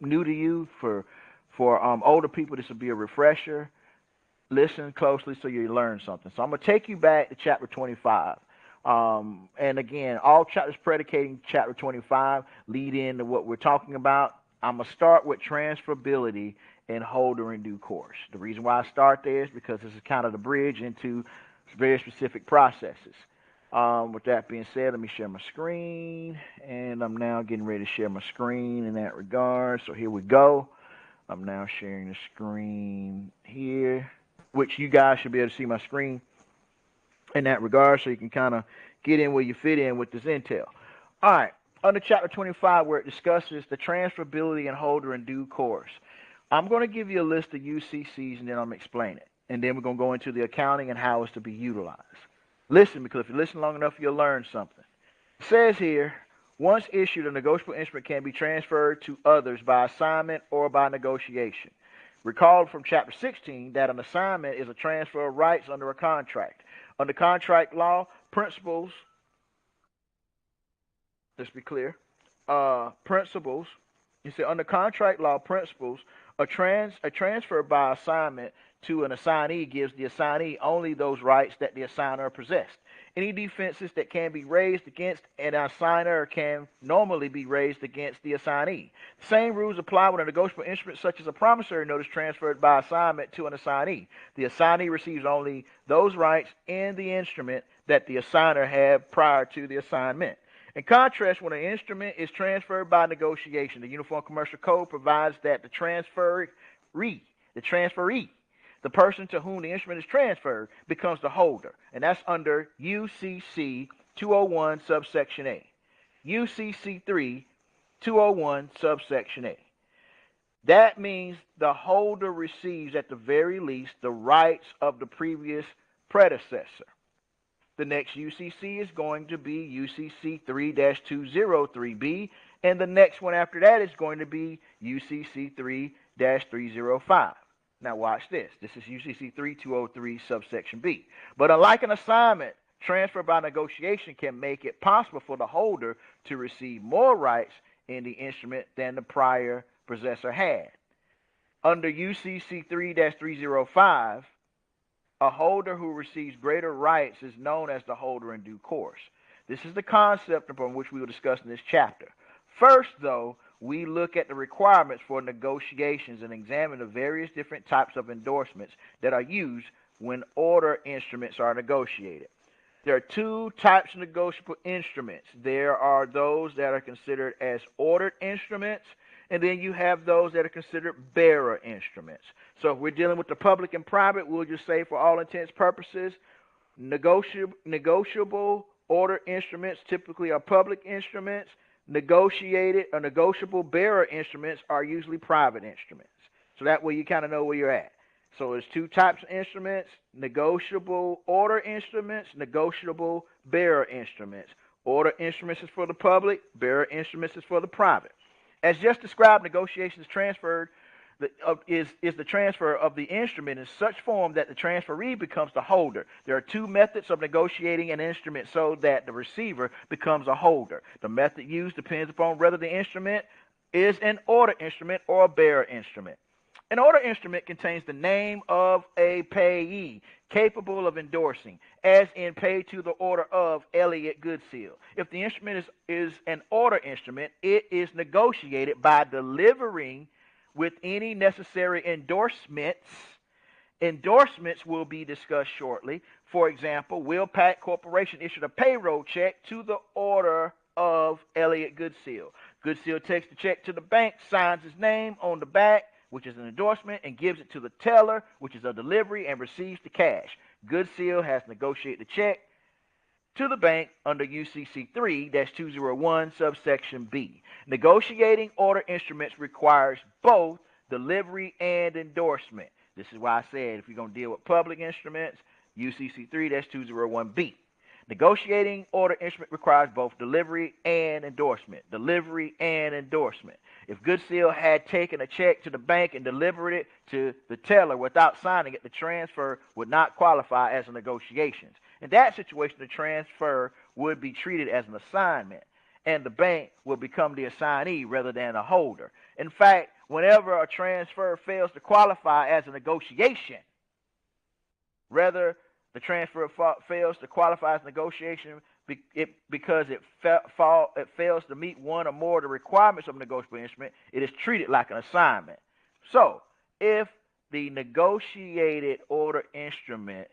new to you. For older people, this will be a refresher. Listen closely so you learn something. So I'm going to take you back to chapter 25. And again, all chapters predicating chapter 25 lead into what we're talking about. I'm going to start with transferability and holder in due course. The reason why I start there is because this is kind of the bridge into very specific processes. With that being said, let me share my screen. And I'm now getting ready to share my screen in that regard. So here we go. I'm now sharing the screen here, which you guys should be able to see my screen in that regard, so you can kind of get in where you fit in with this intel. All right, under chapter 25, where it discusses the transferability and holder in due course, I'm going to give you a list of UCCs, and then I'm going to explain it. And then we're going to go into the accounting and how it's to be utilized. Listen, because if you listen long enough, you'll learn something. It says here, once issued, a negotiable instrument can be transferred to others by assignment or by negotiation. Recall from chapter 16 that an assignment is a transfer of rights under a contract. Under contract law, principles, let's be clear, principles, you say under contract law principles, a transfer by assignment to an assignee gives the assignee only those rights that the assigner possessed. Any defenses that can be raised against an assigner can normally be raised against the assignee. The same rules apply when a negotiable instrument such as a promissory note is transferred by assignment to an assignee. The assignee receives only those rights in the instrument that the assigner had prior to the assignment. In contrast, when an instrument is transferred by negotiation, the Uniform Commercial Code provides that the transferee, the person to whom the instrument is transferred, becomes the holder, and that's under UCC 201 subsection A. UCC 3 201 subsection A. That means the holder receives at the very least the rights of the previous predecessor. The next UCC is going to be UCC 3-203B, and the next one after that is going to be UCC 3-305. Now watch this. This is UCC 3203 subsection B. But unlike an assignment, transfer by negotiation can make it possible for the holder to receive more rights in the instrument than the prior possessor had. Under UCC 3-305, a holder who receives greater rights is known as the holder in due course. This is the concept upon which we will discuss in this chapter. First, though, we look at the requirements for negotiations and examine the various different types of endorsements that are used when order instruments are negotiated. There are two types of negotiable instruments. There are those that are considered as ordered instruments, and then you have those that are considered bearer instruments. So if we're dealing with the public and private, we'll just say for all intents and purposes, negotiable order instruments typically are public instruments. Negotiated or negotiable bearer instruments are usually private instruments. So that way you kind of know where you're at. So there's two types of instruments: negotiable order instruments, negotiable bearer instruments. Order instruments is for the public, bearer instruments is for the private. As just described, negotiations transferred is the transfer of the instrument in such form that the transferee becomes the holder. There are two methods of negotiating an instrument so that the receiver becomes a holder. The method used depends upon whether the instrument is an order instrument or a bearer instrument. An order instrument contains the name of a payee capable of endorsing, as in paid to the order of Elliott Goodseal. If the instrument is an order instrument, it is negotiated by delivering with any necessary endorsements. Endorsements will be discussed shortly. For example, Will Pack Corporation issued a payroll check to the order of Elliott Goodseal. Goodseal takes the check to the bank, signs his name on the back, which is an endorsement, and gives it to the teller, which is a delivery, and receives the cash. Goodseal has negotiated the check to the bank under UCC 3-201 subsection B. Negotiating order instruments requires both delivery and endorsement. This is why I said if you're going to deal with public instruments, UCC 3-201B. Negotiating order instrument requires both delivery and endorsement. Delivery and endorsement. If Good Seal had taken a check to the bank and delivered it to the teller without signing it, the transfer would not qualify as a negotiation. In that situation, the transfer would be treated as an assignment, and the bank will become the assignee rather than a holder. In fact, whenever a transfer fails to qualify as a negotiation, rather the transfer fails to qualify as negotiation because it fails to meet one or more of the requirements of a negotiable instrument, it is treated like an assignment. So, if the negotiated order instrument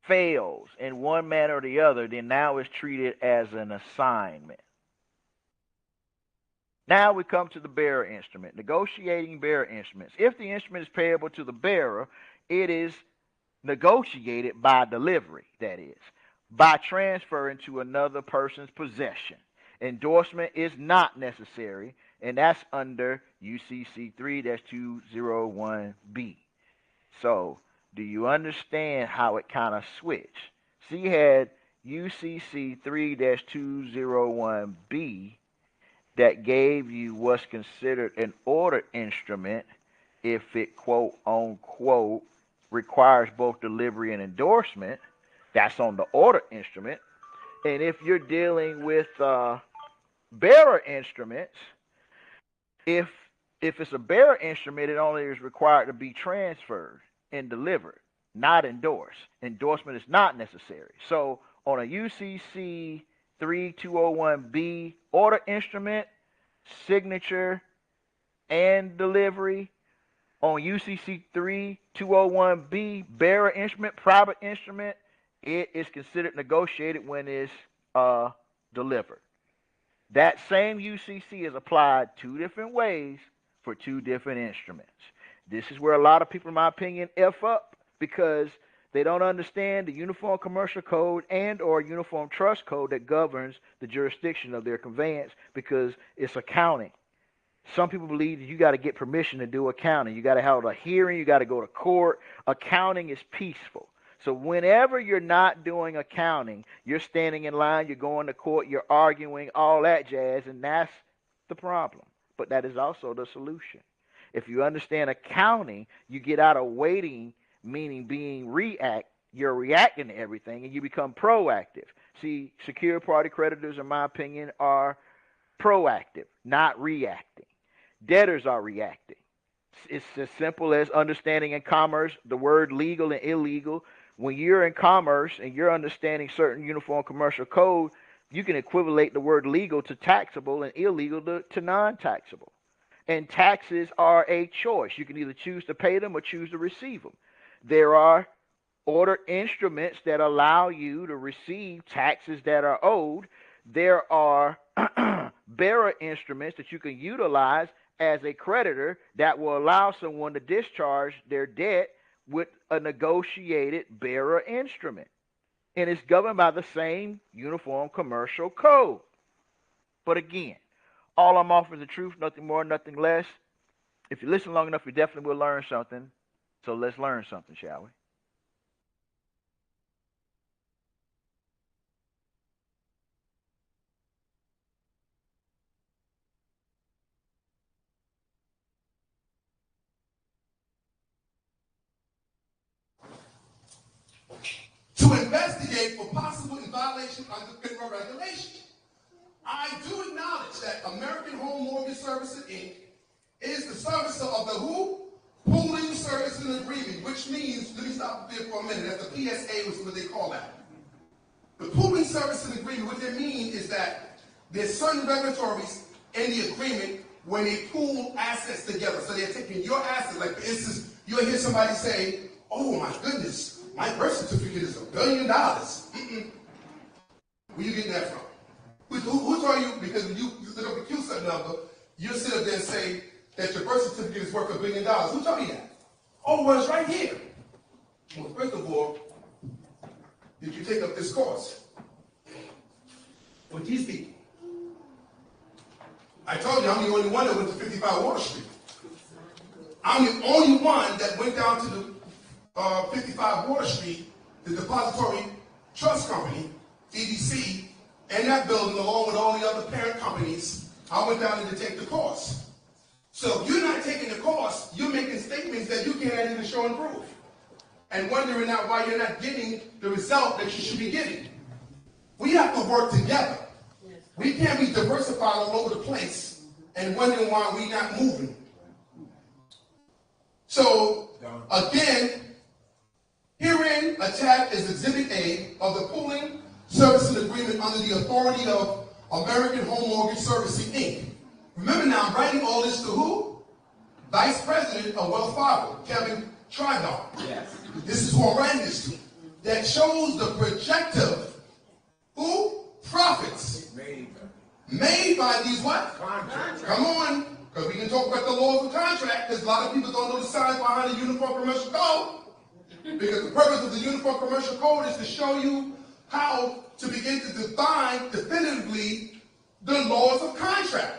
fails in one manner or the other, then now it's treated as an assignment. Now we come to the bearer instrument. Negotiating bearer instruments. If the instrument is payable to the bearer, it is negotiated by delivery, that is, by transfer into another person's possession. Endorsement is not necessary, and that's under UCC 3-201B. So, do you understand how it kind of switched? So you had UCC 3-201B that gave you what's considered an order instrument if it, quote unquote, requires both delivery and endorsement. That's on the order instrument. And if you're dealing with bearer instruments, if it's a bearer instrument, it only is required to be transferred and delivered, not endorsed. Endorsement is not necessary. So on a UCC 3201B order instrument, signature and delivery. On UCC 3201B bearer instrument, private instrument, it is considered negotiated when it's delivered. That same UCC is applied two different ways for two different instruments. This is where a lot of people, in my opinion, F up because they don't understand the Uniform Commercial Code and or Uniform Trust Code that governs the jurisdiction of their conveyance because it's accounting. Some people believe that you got to get permission to do accounting. You got to have a hearing. You got to go to court. Accounting is peaceful. So whenever you're not doing accounting, you're standing in line, you're going to court, you're arguing, all that jazz, and that's the problem. But that is also the solution. If you understand accounting, you get out of waiting, meaning you're reacting to everything, and you become proactive. See, secure party creditors, in my opinion, are proactive, not reacting. Debtors are reacting. It's as simple as understanding in commerce the word legal and illegal. When you're in commerce and you're understanding certain uniform commercial code, you can equivalate the word legal to taxable and illegal to non-taxable. And taxes are a choice. You can either choose to pay them or choose to receive them. There are order instruments that allow you to receive taxes that are owed. There are bearer instruments that you can utilize as a creditor that will allow someone to discharge their debt with a negotiated bearer instrument. And it's governed by the same Uniform Commercial Code. But again, all I'm offering is the truth, nothing more, nothing less. If you listen long enough, you definitely will learn something. So let's learn something, shall we? To investigate for possible violation of the FINRA regulation. I do acknowledge that American Home Mortgage Services, Inc. is the servicer of the who? Pooling Servicing Agreement, which means, let me stop there for a minute, that's the PSA was what they call that. The Pooling Servicing Agreement, what they mean is that there's certain regulatories in the agreement when they pool assets together. So they're taking your assets, like for instance, you'll hear somebody say, oh my goodness, my birth certificate is $1 billion. Where you getting that from? Who told you? Because when you look up the QSET number, you'll sit up there and say that your birth certificate is worth $1 billion. Who told you that? Oh, well, it's right here. Well, first of all, did you take up this course with these people? I told you I'm the only one that went to 55 Water Street. I'm the only one that went down to the 55 Water Street, the depository trust company, EDC in that building along with all the other parent companies. I went down there to take the course. So if you're not taking the course, you're making statements that you can't even show and prove. And wondering out why you're not getting the result that you should be getting. We have to work together. We can't be diversified all over the place and wondering why we're not moving. So, again, herein attached is Exhibit A of the pooling servicing agreement under the authority of American Home Mortgage Servicing, Inc. Remember now, I'm writing all this to who? Vice President of Wells Fargo, Kevin Trigon. Yes. This is who I'm writing this to. That shows the projective, who? Profits. Made by these what? Contracts. Come on, because we can talk about the laws of contract, because a lot of people don't know the science behind the Uniform Commercial Code. Because the purpose of the Uniform Commercial Code is to show you how to begin to define definitively the laws of contract.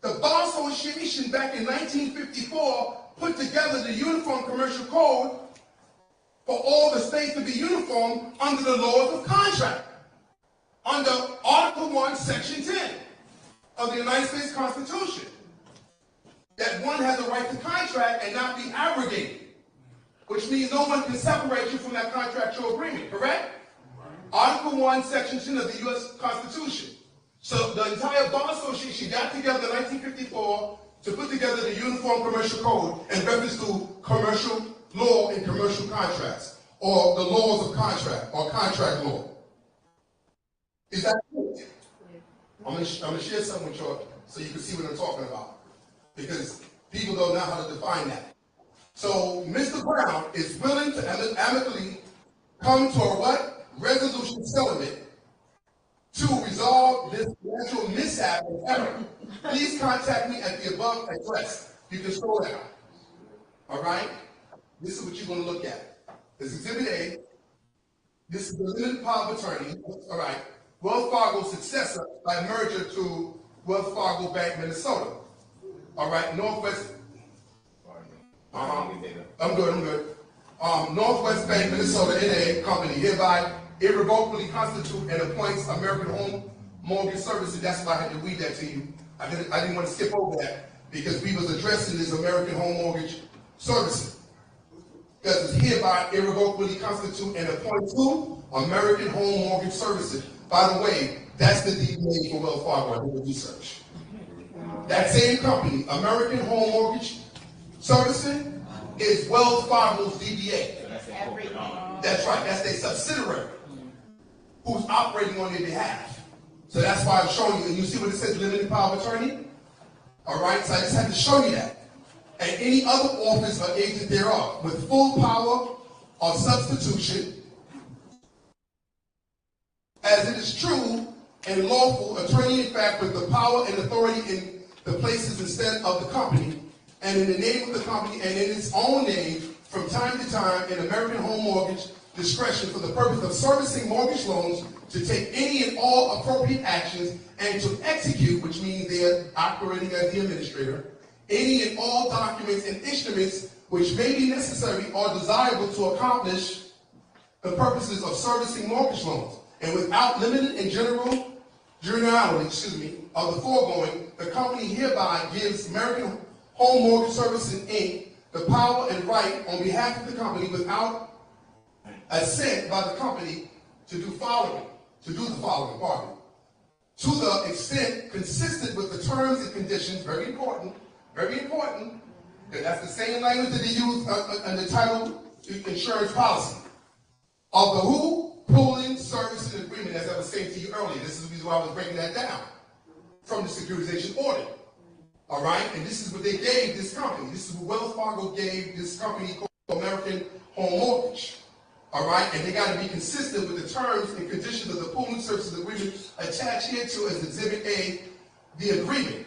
The Bar Association back in 1954 put together the Uniform Commercial Code for all the states to be uniform under the laws of contract. Under Article 1, Section 10 of the United States Constitution. That one has a right to contract and not be abrogated. Which means no one can separate you from that contractual agreement, correct? Article 1, Section 10 of the U.S. Constitution. So the entire Bar Association got together in 1954 to put together the Uniform Commercial Code in reference to commercial law and commercial contracts, or the laws of contract, or contract law. Is that cool? I'm going to share something with you so you can see what I'm talking about. Because people don't know how to define that. So Mr. Brown is willing to amicably come to a what? Resolution settlement to resolve this financial mishap and error. Please contact me at the above address. You can scroll down. All right? This is what you're going to look at. This is Exhibit A. This is the limited power of attorney. All right. Wells Fargo's successor by merger to Wells Fargo Bank, Minnesota. All right. Northwest. I'm good. Northwest Bank, Minnesota, N.A. company hereby irrevocably constitute and appoints American Home Mortgage Services. That's why I had to read that to you. I didn't want to skip over that because we was addressing this American Home Mortgage Services. Because it's hereby irrevocably constitute and appoint to American Home Mortgage Services. By the way, that's the DBA for Wells Fargo. I did the research. That same company, American Home Mortgage Servicing, is Wells Fargo's DBA. That's right. That's their subsidiary who's operating on their behalf. So that's why I'm showing you. And you see what it says, limited power of attorney? All right. So I just had to show you that. And any other office or agent thereof with full power of substitution, as it is true and lawful, attorney in fact with the power and authority in the places instead of the company, and in the name of the company and in its own name, from time to time, in American Home Mortgage discretion for the purpose of servicing mortgage loans, to take any and all appropriate actions and to execute, which means they're operating as the administrator, any and all documents and instruments which may be necessary or desirable to accomplish the purposes of servicing mortgage loans. And without limited and generality, of the foregoing, the company hereby gives American Home Mortgage Servicing, Inc. the power and right on behalf of the company without assent by the company to do the following, to the extent consistent with the terms and conditions, very important, because that's the same language that they use in the title insurance policy, of the who? Pooling Services Agreement, as I was saying to you earlier. This is the reason why I was breaking that down from the securitization order. All right? And this is what they gave this company. This is what Wells Fargo gave this company called American Home Mortgage. All right? And they got to be consistent with the terms and conditions of the Pooling Services Agreement attached here to as Exhibit A, the agreement.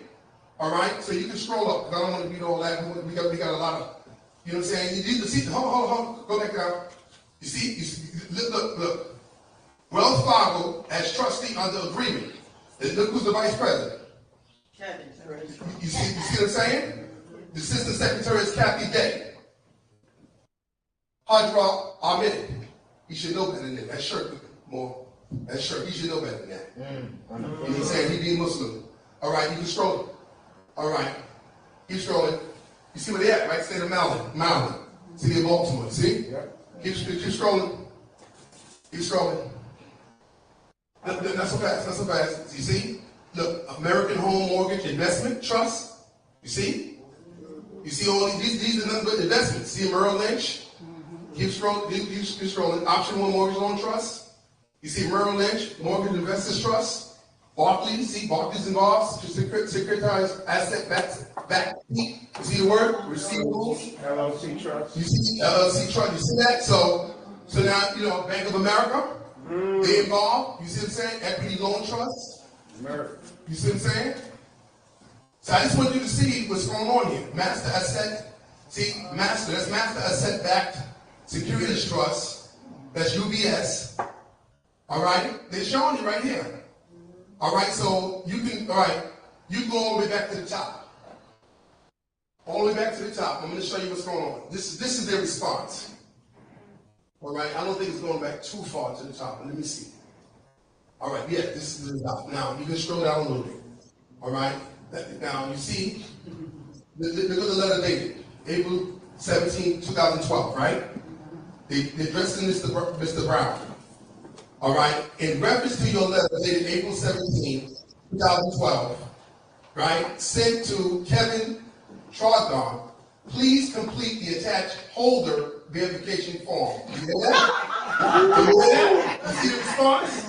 All right? So you can scroll up, because I don't want to read all that. We got a lot of, you know what I'm saying? You see, hold on, go back down. You see, look. Wells Fargo as trustee under agreement. And look who's the vice president. You see what I'm saying? The assistant secretary is Kathy Day. Hajra Ahmed. You should know better than that. That shirt More. That's sure. He should know better than that. You know what I'm saying? He being Muslim. All right, you can scroll. All right. Keep scrolling. You see where they at, right? State of Maryland. City of Baltimore. See? Yeah. Keep scrolling. Keep scrolling. Not so fast. Not so fast. You see? Look, American Home Mortgage Investment Trust. You see? You see all these are nothing but investments. See Merrill Lynch? Keep scrolling. Keep scrolling. Option 1 Mortgage Loan Trust. You see Merrill Lynch Mortgage Investors Trust. Barclays. See Barclays involved. Securitized asset backed. You see the word? Receivables. LLC Trust. You see LLC Trust. You see that? So now, you know, Bank of America. They involved. You see what I'm saying? Equity Loan Trust. You see what I'm saying? So I just want you to see what's going on here. Master Asset. See, Master. That's Master Asset Backed Securities Trust. That's UBS. All right? They're showing you right here. All right, so you can, all right, you can go all the way back to the top. All the way back to the top. I'm going to show you what's going on. This is their response. All right, I don't think it's going back too far to the top, but let me see. All right, yeah, this is the top. Now, you can scroll down a little bit. All right, now you see, look at the letter dated, April 17, 2012, right? They're addressing Mr. Brown. All right, in reference to your letter dated April 17, 2012, right, sent to Kevin Trogdon, please complete the attached holder verification form. You hear that? You hear that? You see the response?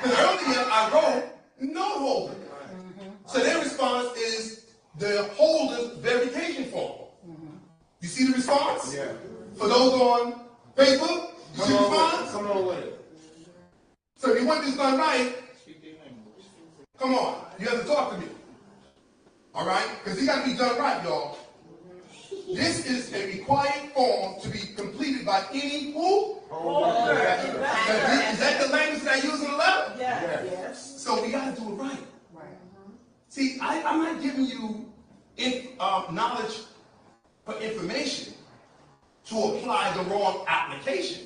Because earlier I wrote no holder. So their response is the holder verification form. You see the response? Yeah. For those on Facebook, you see the response? Come on with it. So if you want this done right, come on, you have to talk to me. All right? Because it got to be done right, y'all. This is a required form to be completed by any who? Is that the language that I use in the letter? Yes. So we got to do it right. See, I'm not giving you knowledge for information to apply the wrong application.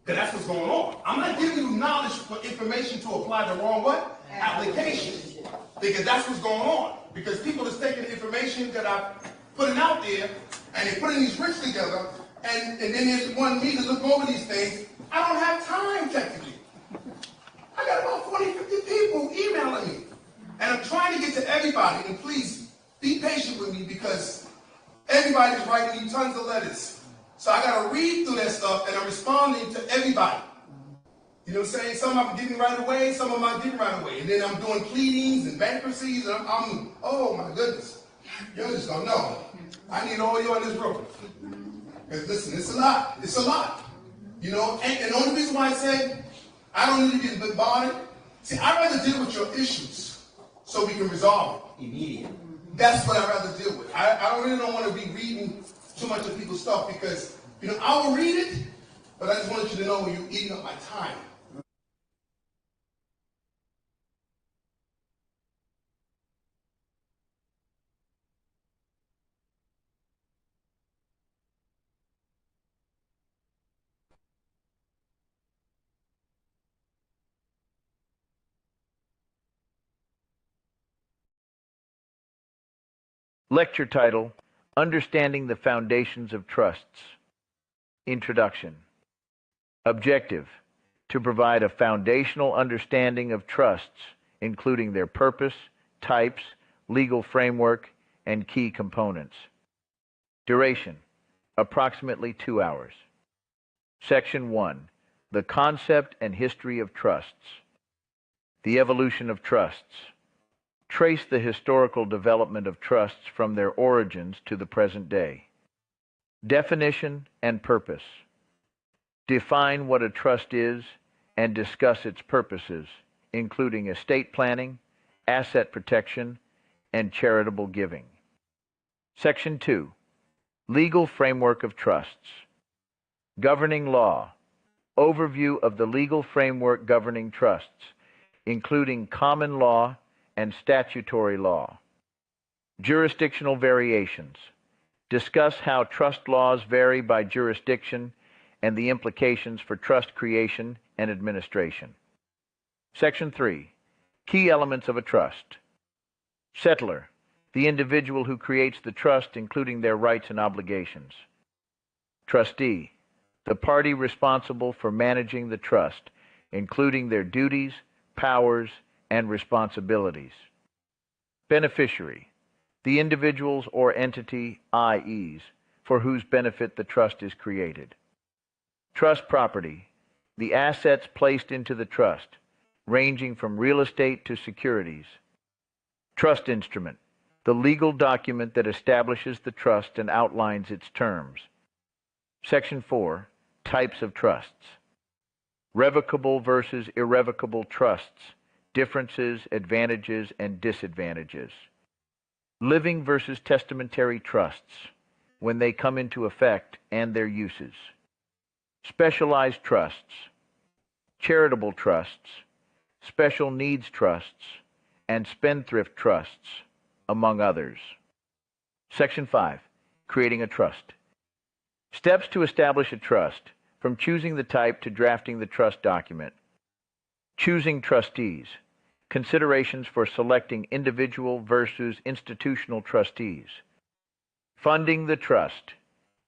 Because that's what's going on. I'm not giving you knowledge for information to apply the wrong what? Application. Because that's what's going on. Because people is taking the information that I'm putting out there and they're putting these bricks together and then there's one me to look over these things. I don't have time technically. I got about 40, 50 people emailing me. And I'm trying to get to everybody. And please be patient with me because everybody's writing me tons of letters. So I got to read through that stuff, and I'm responding to everybody. You know what I'm saying? Some I'm getting right away, some of them I'm getting right away. And then I'm doing pleadings and bankruptcies, and I'm oh my goodness. You just don't know. I need all you in this room. Because listen, it's a lot. It's a lot. You know, and the only reason why I say I don't need to be bothered, see, I'd rather deal with your issues so we can resolve it. Immediately. That's what I'd rather deal with. I really don't want to be reading too much of people's stuff because, you know, I will read it, but I just want you to know when you're eating up my time. Lecture title, Understanding the Foundations of Trusts. Introduction. Objective, to provide a foundational understanding of trusts, including their purpose, types, legal framework, and key components. Duration, approximately 2 hours. Section 1, the concept and history of trusts. The evolution of trusts. Trace the historical development of trusts from their origins to the present day. Definition and purpose. Define what a trust is and discuss its purposes, including estate planning, asset protection, and charitable giving. Section 2. Legal framework of trusts. Governing law. Overview of the legal framework governing trusts, including common law and statutory law. Jurisdictional variations. Discuss how trust laws vary by jurisdiction and the implications for trust creation and administration. Section 3. Key elements of a trust. Settler, the individual who creates the trust, including their rights and obligations. Trustee, the party responsible for managing the trust, including their duties, powers, and responsibilities. Beneficiary, the individuals or entity, i.e.s, for whose benefit the trust is created. Trust property, the assets placed into the trust, ranging from real estate to securities. Trust instrument, the legal document that establishes the trust and outlines its terms. Section 4. Types of trusts. Revocable versus irrevocable trusts, differences, advantages, and disadvantages. Living versus testamentary trusts, when they come into effect, and their uses. Specialized trusts, charitable trusts, special needs trusts, and spendthrift trusts, among others. Section 5. Creating a trust. Steps to establish a trust, from choosing the type to drafting the trust document. Choosing trustees. Considerations for selecting individual versus institutional trustees. Funding the trust.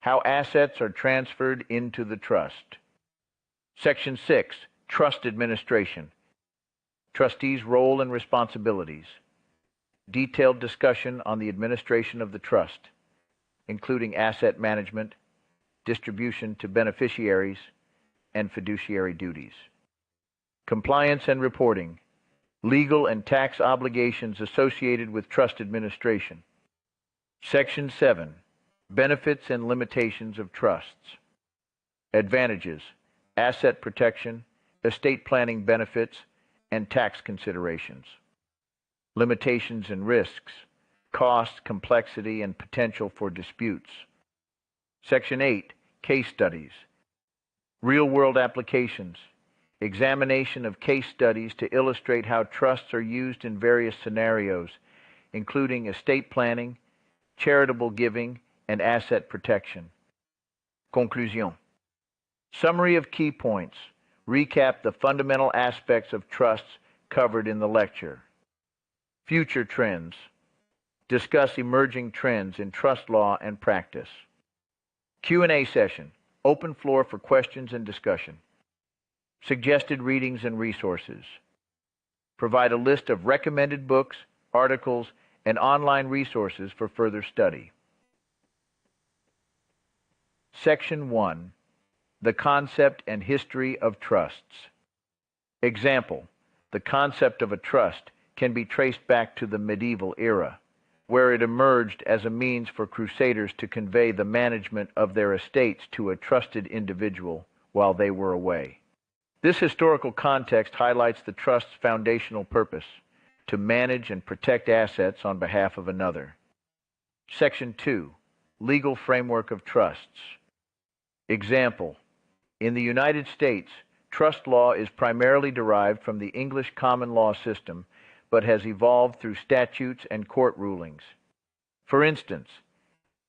How assets are transferred into the trust. Section 6. Trust administration. Trustees' role and responsibilities. Detailed discussion on the administration of the trust, including asset management, distribution to beneficiaries, and fiduciary duties. Compliance and reporting. Legal and tax obligations associated with trust administration. Section 7. Benefits and limitations of trusts. Advantages, asset protection, estate planning benefits, and tax considerations. Limitations and risks, cost, complexity, and potential for disputes. Section 8. Case studies. Real-world applications. Examination of case studies to illustrate how trusts are used in various scenarios, including estate planning, charitable giving, and asset protection. Conclusion. Summary of key points. Recap the fundamental aspects of trusts covered in the lecture. Future trends. Discuss emerging trends in trust law and practice. Q&A session. Open floor for questions and discussion. Suggested readings and resources. Provide a list of recommended books, articles, and online resources for further study. Section 1. The concept and history of trusts. Example, the concept of a trust can be traced back to the medieval era, where it emerged as a means for crusaders to convey the management of their estates to a trusted individual while they were away. This historical context highlights the trust's foundational purpose, to manage and protect assets on behalf of another. Section 2. Legal framework of trusts. Example, in the United States, trust law is primarily derived from the English common law system, but has evolved through statutes and court rulings. For instance,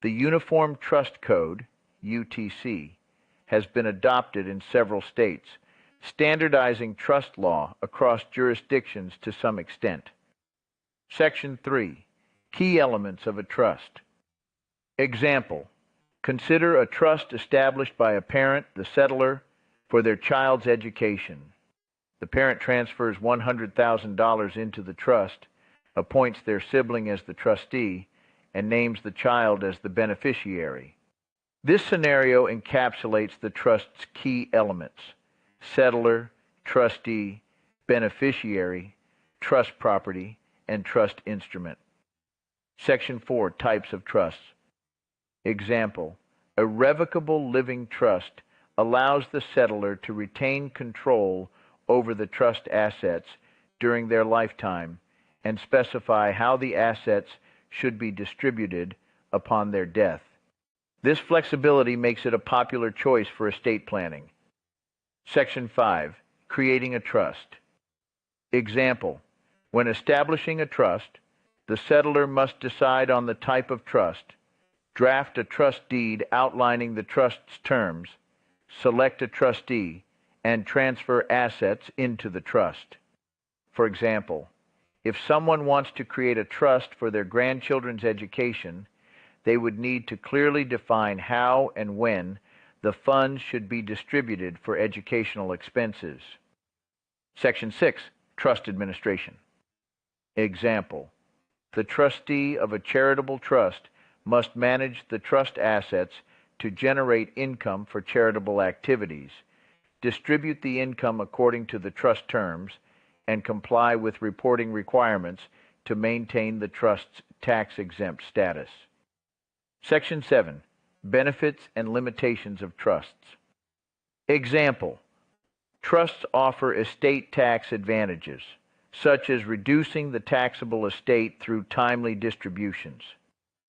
the Uniform Trust Code, UTC, has been adopted in several states, standardizing trust law across jurisdictions to some extent. Section 3. Key elements of a trust. Example, consider a trust established by a parent, the settlor, for their child's education. The parent transfers $100,000 into the trust, appoints their sibling as the trustee, and names the child as the beneficiary. This scenario encapsulates the trust's key elements: settlor, trustee, beneficiary, trust property, and trust instrument. Section 4. Types of trusts. Example, a revocable living trust allows the settlor to retain control over the trust assets during their lifetime and specify how the assets should be distributed upon their death. This flexibility makes it a popular choice for estate planning. Section 5. Creating a trust. Example, when establishing a trust, the settlor must decide on the type of trust, draft a trust deed outlining the trust's terms, select a trustee, and transfer assets into the trust. For example, if someone wants to create a trust for their grandchildren's education, they would need to clearly define how and when the funds should be distributed for educational expenses. Section 6, Trust Administration. Example, the trustee of a charitable trust must manage the trust assets to generate income for charitable activities, distribute the income according to the trust terms, and comply with reporting requirements to maintain the trust's tax-exempt status. Section 7, Benefits and Limitations of Trusts. Example, trusts offer estate tax advantages, such as reducing the taxable estate through timely distributions.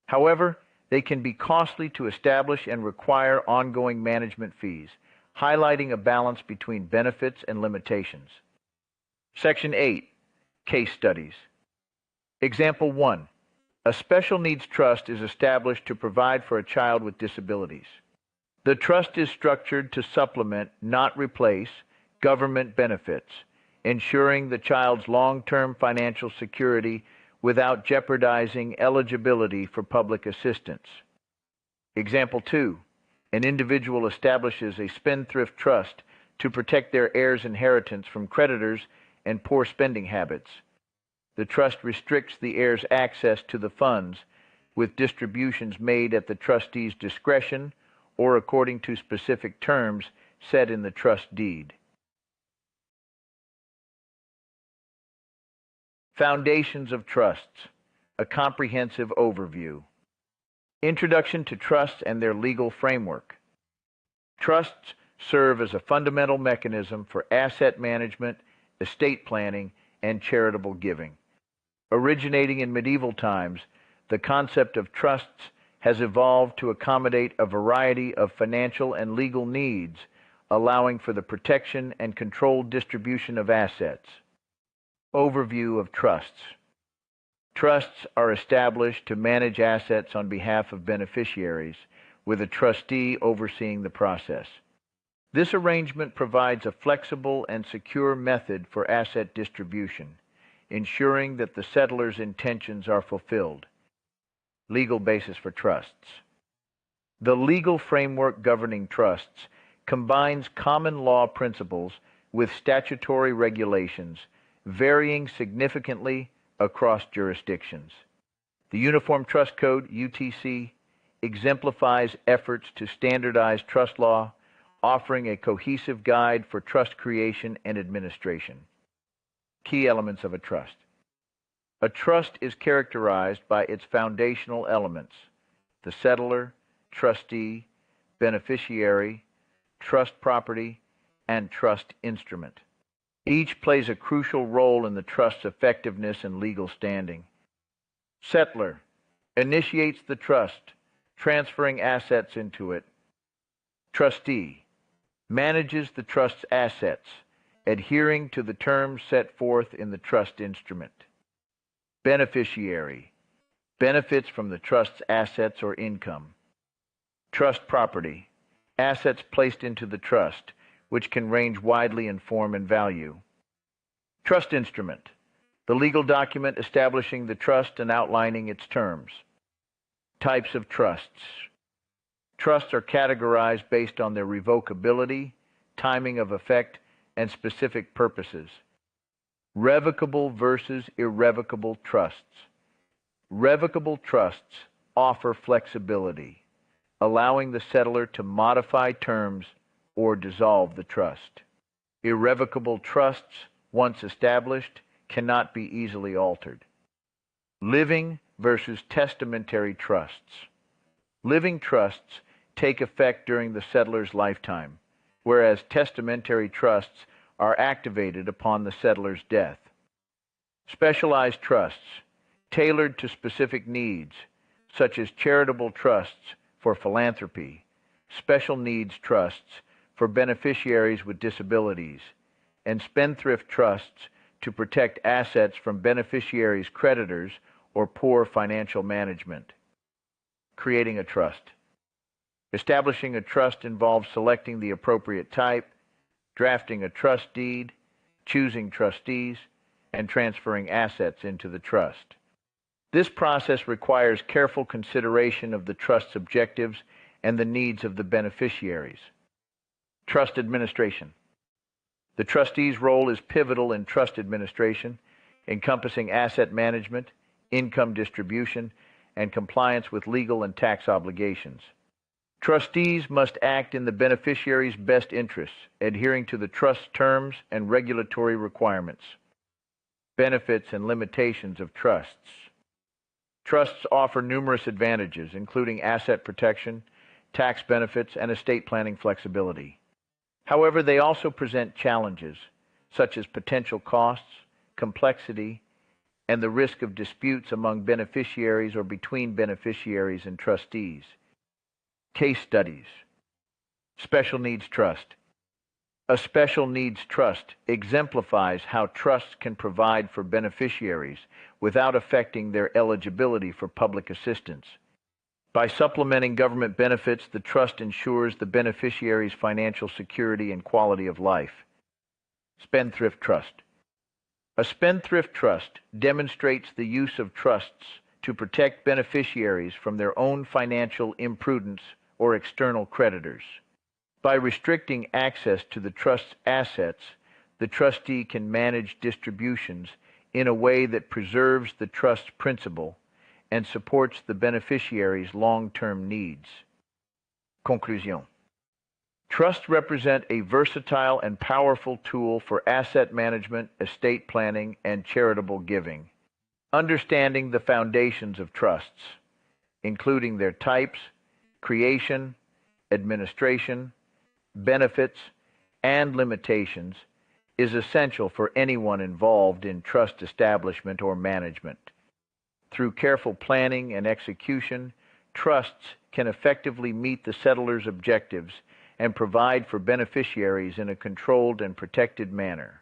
However, they can be costly to establish and require ongoing management fees, highlighting a balance between benefits and limitations. Section 8, Case Studies. Example 1. A special needs trust is established to provide for a child with disabilities. The trust is structured to supplement, not replace, government benefits, ensuring the child's long-term financial security without jeopardizing eligibility for public assistance. Example 2. An individual establishes a spendthrift trust to protect their heirs' inheritance from creditors and poor spending habits. The trust restricts the heir's access to the funds, with distributions made at the trustee's discretion or according to specific terms set in the trust deed. Foundations of Trusts, a comprehensive overview. Introduction to trusts and their legal framework. Trusts serve as a fundamental mechanism for asset management, estate planning, and charitable giving. Originating in medieval times, the concept of trusts has evolved to accommodate a variety of financial and legal needs, allowing for the protection and controlled distribution of assets. Overview of trusts. Trusts are established to manage assets on behalf of beneficiaries, with a trustee overseeing the process. This arrangement provides a flexible and secure method for asset distribution, ensuring that the settler's intentions are fulfilled. Legal basis for trusts. The legal framework governing trusts combines common law principles with statutory regulations, varying significantly across jurisdictions. The Uniform Trust Code, UTC, exemplifies efforts to standardize trust law, offering a cohesive guide for trust creation and administration. Key elements of a trust. A trust is characterized by its foundational elements: the settlor, trustee, beneficiary, trust property, and trust instrument. Each plays a crucial role in the trust's effectiveness and legal standing. Settlor initiates the trust, transferring assets into it. Trustee manages the trust's assets, adhering to the terms set forth in the trust instrument. Beneficiary benefits from the trust's assets or income. Trust property assets placed into the trust, which can range widely in form and value. Trust instrument, the legal document establishing the trust and outlining its terms. Types of trusts. Trusts are categorized based on their revocability, timing of effect, and specific purposes. Revocable versus irrevocable trusts. Revocable trusts offer flexibility, allowing the settlor to modify terms or dissolve the trust. Irrevocable trusts, once established, cannot be easily altered. Living versus testamentary trusts. Living trusts take effect during the settlor's lifetime, whereas testamentary trusts are activated upon the settlor's death. Specialized trusts, tailored to specific needs, such as charitable trusts for philanthropy, special needs trusts for beneficiaries with disabilities, and spendthrift trusts to protect assets from beneficiaries' creditors or poor financial management. Creating a trust. Establishing a trust involves selecting the appropriate type, drafting a trust deed, choosing trustees, and transferring assets into the trust. This process requires careful consideration of the trust's objectives and the needs of the beneficiaries. Trust administration. The trustee's role is pivotal in trust administration, encompassing asset management, income distribution, and compliance with legal and tax obligations. Trustees must act in the beneficiary's best interests, adhering to the trust's terms and regulatory requirements. Benefits and limitations of trusts. Trusts offer numerous advantages, including asset protection, tax benefits, and estate planning flexibility. However, they also present challenges, such as potential costs, complexity, and the risk of disputes among beneficiaries or between beneficiaries and trustees. Case studies. Special Needs Trust. A special needs trust exemplifies how trusts can provide for beneficiaries without affecting their eligibility for public assistance. By supplementing government benefits, the trust ensures the beneficiary's financial security and quality of life. Spendthrift Trust. A spendthrift trust demonstrates the use of trusts to protect beneficiaries from their own financial imprudence or external creditors. By restricting access to the trust's assets, the trustee can manage distributions in a way that preserves the trust's principle and supports the beneficiary's long-term needs. Conclusion. Trusts represent a versatile and powerful tool for asset management, estate planning, and charitable giving. Understanding the foundations of trusts, including their types, creation, administration, benefits, and limitations, is essential for anyone involved in trust establishment or management. Through careful planning and execution, trusts can effectively meet the settler's objectives and provide for beneficiaries in a controlled and protected manner.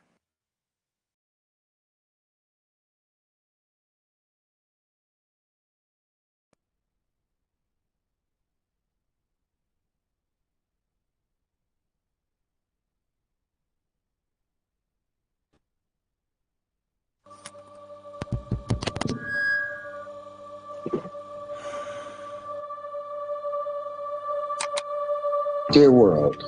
Dear world,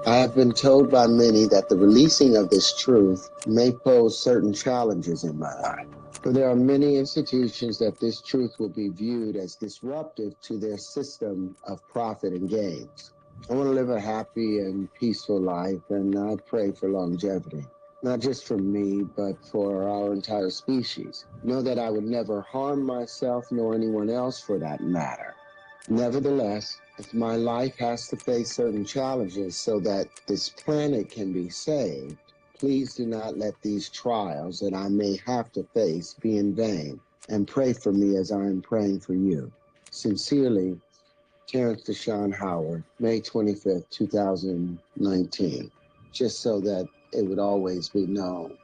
I have been told by many that the releasing of this truth may pose certain challenges in my life. For there are many institutions that this truth will be viewed as disruptive to their system of profit and gains. I want to live a happy and peaceful life, and I pray for longevity. Not just for me, but for our entire species. Know that I would never harm myself nor anyone else for that matter. Nevertheless, if my life has to face certain challenges so that this planet can be saved, please do not let these trials that I may have to face be in vain, and pray for me as I am praying for you. Sincerely, Terrence Deshaun Howard, May 25th, 2019. Just so that it would always be known,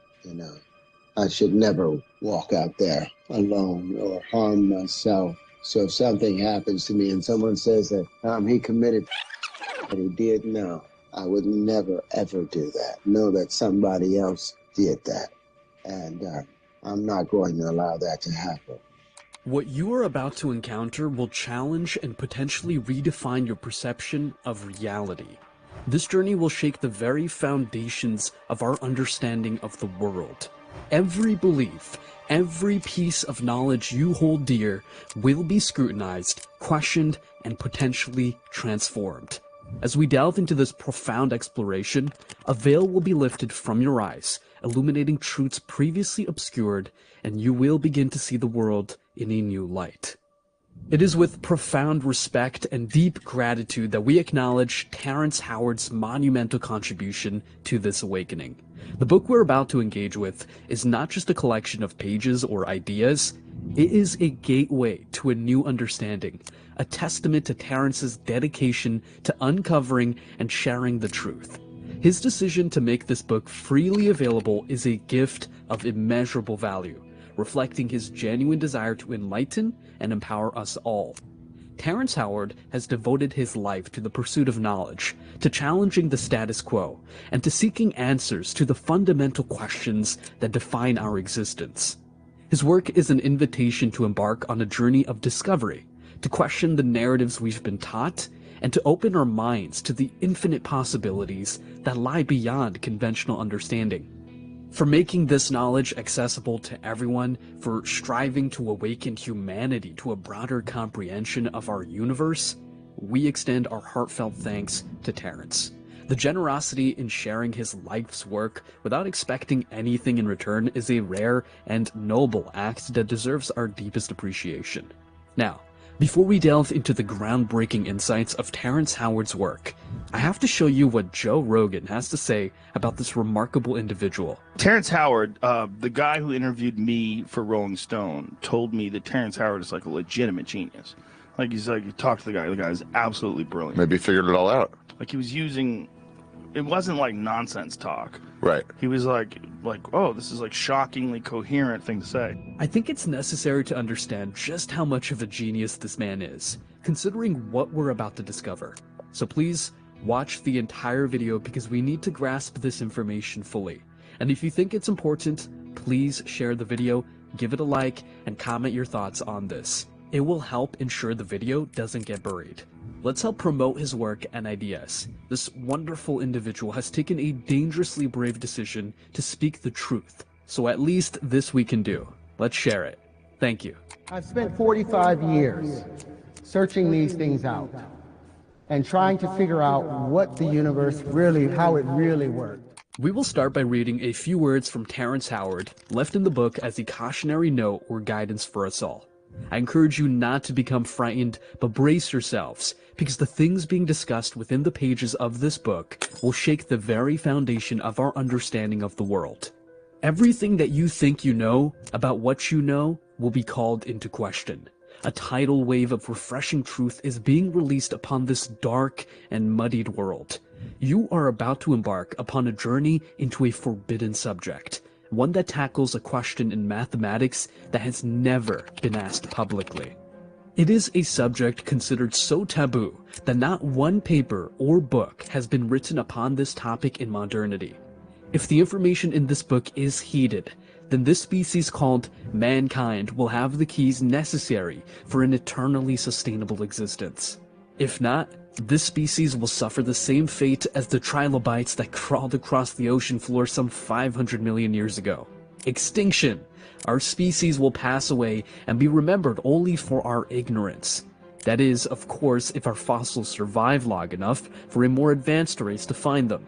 I should never walk out there alone or harm myself. So if something happens to me and someone says that he committed that he did, no, I would never, ever do that. Know that somebody else did that. And I'm not going to allow that to happen. What you are about to encounter will challenge and potentially redefine your perception of reality. This journey will shake the very foundations of our understanding of the world. Every belief, every piece of knowledge you hold dear will be scrutinized, questioned, and potentially transformed. As we delve into this profound exploration, a veil will be lifted from your eyes, illuminating truths previously obscured, and you will begin to see the world in a new light. It is with profound respect and deep gratitude that we acknowledge Terrence Howard's monumental contribution to this awakening. The book we're about to engage with is not just a collection of pages or ideas, it is a gateway to a new understanding, a testament to Terrence's dedication to uncovering and sharing the truth. His decision to make this book freely available is a gift of immeasurable value, reflecting his genuine desire to enlighten and empower us all. Terrence Howard has devoted his life to the pursuit of knowledge, to challenging the status quo, and to seeking answers to the fundamental questions that define our existence. His work is an invitation to embark on a journey of discovery, to question the narratives we've been taught, and to open our minds to the infinite possibilities that lie beyond conventional understanding. For making this knowledge accessible to everyone, for striving to awaken humanity to a broader comprehension of our universe, we extend our heartfelt thanks to Terrence. The generosity in sharing his life's work without expecting anything in return is a rare and noble act that deserves our deepest appreciation. Now, before we delve into the groundbreaking insights of Terrence Howard's work, I have to show you what Joe Rogan has to say about this remarkable individual. Terrence Howard, the guy who interviewed me for Rolling Stone, told me that Terrence Howard is like a legitimate genius. Like, he's like, you talk to the guy is absolutely brilliant. Maybe he figured it all out. Like, he was using, it wasn't like nonsense talk. Right. He was like, oh, this is like shockingly coherent thing to say. I think it's necessary to understand just how much of a genius this man is, considering what we're about to discover. So please, watch the entire video because we need to grasp this information fully. And if you think it's important, please share the video, give it a like, and comment your thoughts on this. It will help ensure the video doesn't get buried. Let's help promote his work and ideas. This wonderful individual has taken a dangerously brave decision to speak the truth. So at least this we can do. Let's share it. Thank you. I've spent 45 years searching these things out and trying to figure out what the universe really, how it really worked. We will start by reading a few words from Terrence Howard, left in the book as a cautionary note or guidance for us all. I encourage you not to become frightened, but brace yourselves, because the things being discussed within the pages of this book will shake the very foundation of our understanding of the world. Everything that you think you know about what you know will be called into question. A tidal wave of refreshing truth is being released upon this dark and muddied world. You are about to embark upon a journey into a forbidden subject, one that tackles a question in mathematics that has never been asked publicly. It is a subject considered so taboo that not one paper or book has been written upon this topic in modernity. If the information in this book is heeded, then this species called mankind will have the keys necessary for an eternally sustainable existence. If not, this species will suffer the same fate as the trilobites that crawled across the ocean floor some 500 million years ago. Extinction. Our species will pass away and be remembered only for our ignorance. That is, of course, if our fossils survive long enough for a more advanced race to find them.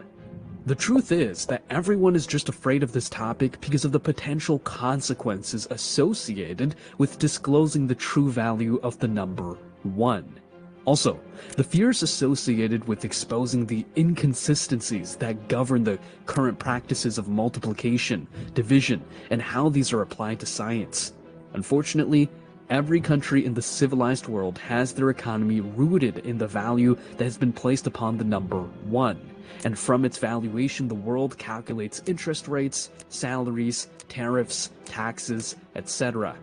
The truth is that everyone is just afraid of this topic because of the potential consequences associated with disclosing the true value of the number 1. Also, the fears associated with exposing the inconsistencies that govern the current practices of multiplication, division, and how these are applied to science. Unfortunately, every country in the civilized world has their economy rooted in the value that has been placed upon the number 1. And from its valuation, the world calculates interest rates, salaries, tariffs, taxes, etc.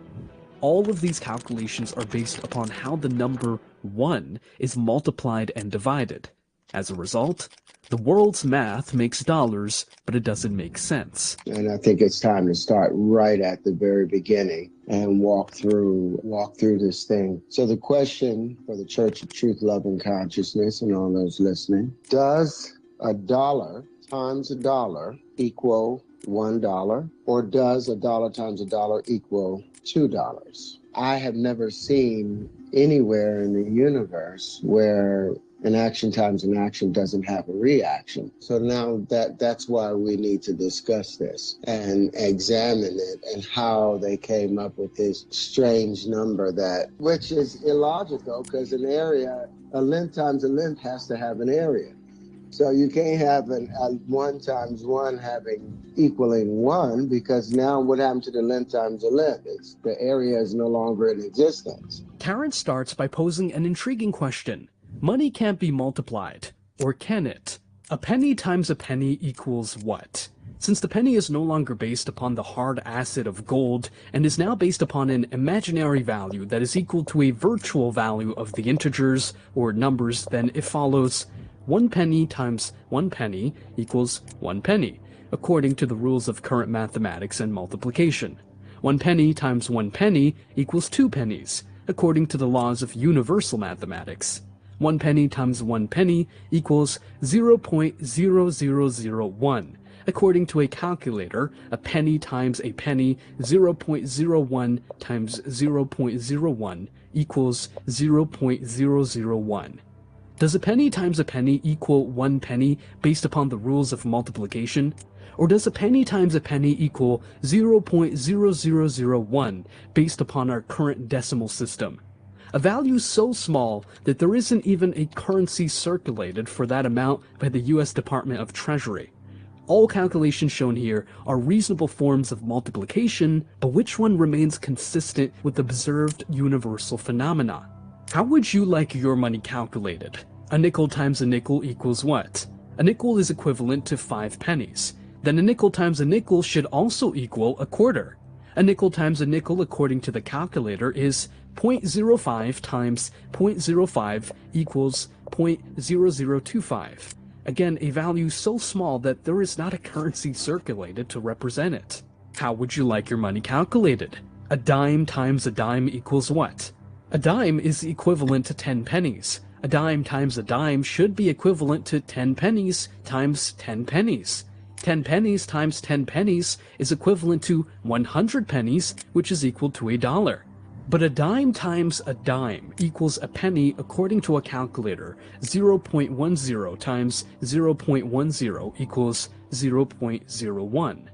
All of these calculations are based upon how the number 1 is multiplied and divided. As a result, the world's math makes dollars, but it doesn't make sense. And I think it's time to start right at the very beginning and walk through this thing. So the question for the Church of Truth, Love, and Consciousness and all those listening, does $1 times $1 equal $1, or does $1 times $1 equal $2? I have never seen anywhere in the universe where an action times an action doesn't have a reaction. So now that's why we need to discuss this and examine it and how they came up with this strange number which is illogical, because a length times a length has to have an area. So you can't have a 1 times 1 equaling 1, because now what happened to the length times the length? The area is no longer in existence. Terrence starts by posing an intriguing question. Money can't be multiplied, or can it? A penny times a penny equals what? Since the penny is no longer based upon the hard asset of gold and is now based upon an imaginary value that is equal to a virtual value of the integers or numbers, then it follows 1 penny times 1 penny equals 1 penny, according to the rules of current mathematics and multiplication. 1 penny times 1 penny equals 2 pennies, according to the laws of universal mathematics. 1 penny times 1 penny equals 0.0001. According to a calculator, a penny times a penny, 0.01 times 0.01 equals 0.001. Does a penny times a penny equal 1 penny based upon the rules of multiplication? Or does a penny times a penny equal 0.0001 based upon our current decimal system? A value so small that there isn't even a currency circulated for that amount by the U.S. Department of Treasury. All calculations shown here are reasonable forms of multiplication, but which one remains consistent with observed universal phenomena? How would you like your money calculated? A nickel times a nickel equals what? A nickel is equivalent to 5 pennies. Then a nickel times a nickel should also equal a quarter. A nickel times a nickel, according to the calculator, is 0.05 times 0.05 equals 0.0025. Again, a value so small that there is not a currency circulated to represent it. How would you like your money calculated? A dime times a dime equals what? A dime is equivalent to 10 pennies. A dime times a dime should be equivalent to 10 pennies times 10 pennies. 10 pennies times 10 pennies is equivalent to 100 pennies, which is equal to $1. But a dime times a dime equals a penny according to a calculator. 0.10 times 0.10 equals 0.01.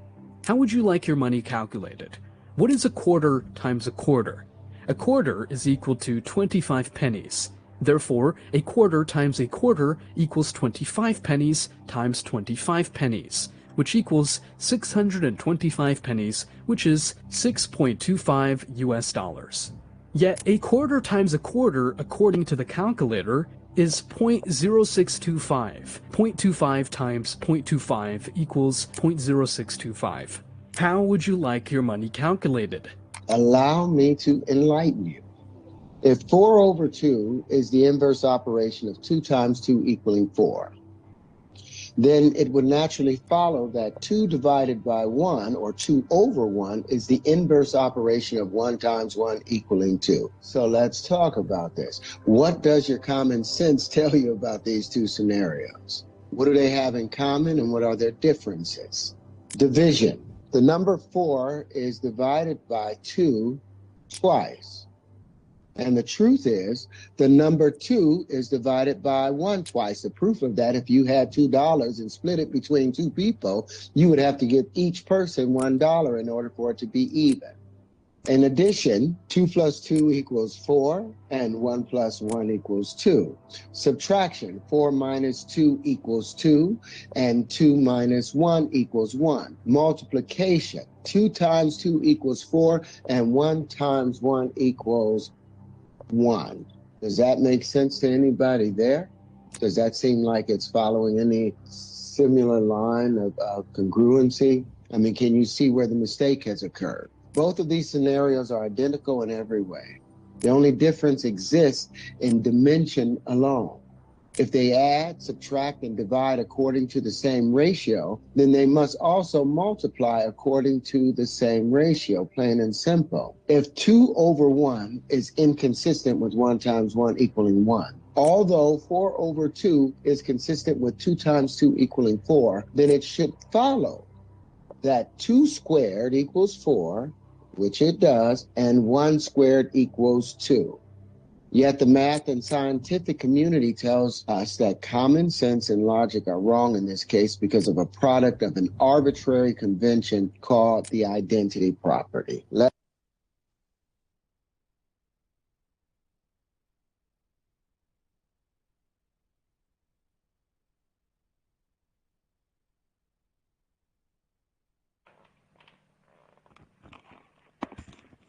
How would you like your money calculated? What is a quarter times a quarter? A quarter is equal to 25 pennies. Therefore, a quarter times a quarter equals 25 pennies times 25 pennies, which equals 625 pennies, which is 6.25 US dollars. Yet a quarter times a quarter, according to the calculator, is 0.0625. 0.25 times 0.25 equals 0.0625. How would you like your money calculated? Allow me to enlighten you. If 4 over 2 is the inverse operation of 2 times 2 equaling 4, then it would naturally follow that 2 divided by 1, or 2 over 1, is the inverse operation of 1 times 1 equaling 2. So let's talk about this. What does your common sense tell you about these two scenarios? What do they have in common, and what are their differences? Division. The number 4 is divided by 2 twice. And the truth is, the number 2 is divided by 1 twice. The proof of that, if you had $2 and split it between 2 people, you would have to give each person $1 in order for it to be even. In addition, 2 plus 2 equals 4, and 1 plus 1 equals 2. Subtraction, 4 minus 2 equals 2, and 2 minus 1 equals 1. Multiplication, 2 times 2 equals 4, and 1 times 1 equals 1. Does that make sense to anybody there? Does that seem like it's following any similar line of congruency? I mean, can you see where the mistake has occurred? Both of these scenarios are identical in every way. The only difference exists in dimension alone. If they add, subtract, and divide according to the same ratio, then they must also multiply according to the same ratio, plain and simple. If 2 over 1 is inconsistent with 1 times 1 equaling 1, although 4 over 2 is consistent with 2 times 2 equaling 4, then it should follow that 2 squared equals 4, which it does, and 1 squared equals 2. Yet the math and scientific community tells us that common sense and logic are wrong in this case because of a product of an arbitrary convention called the identity property.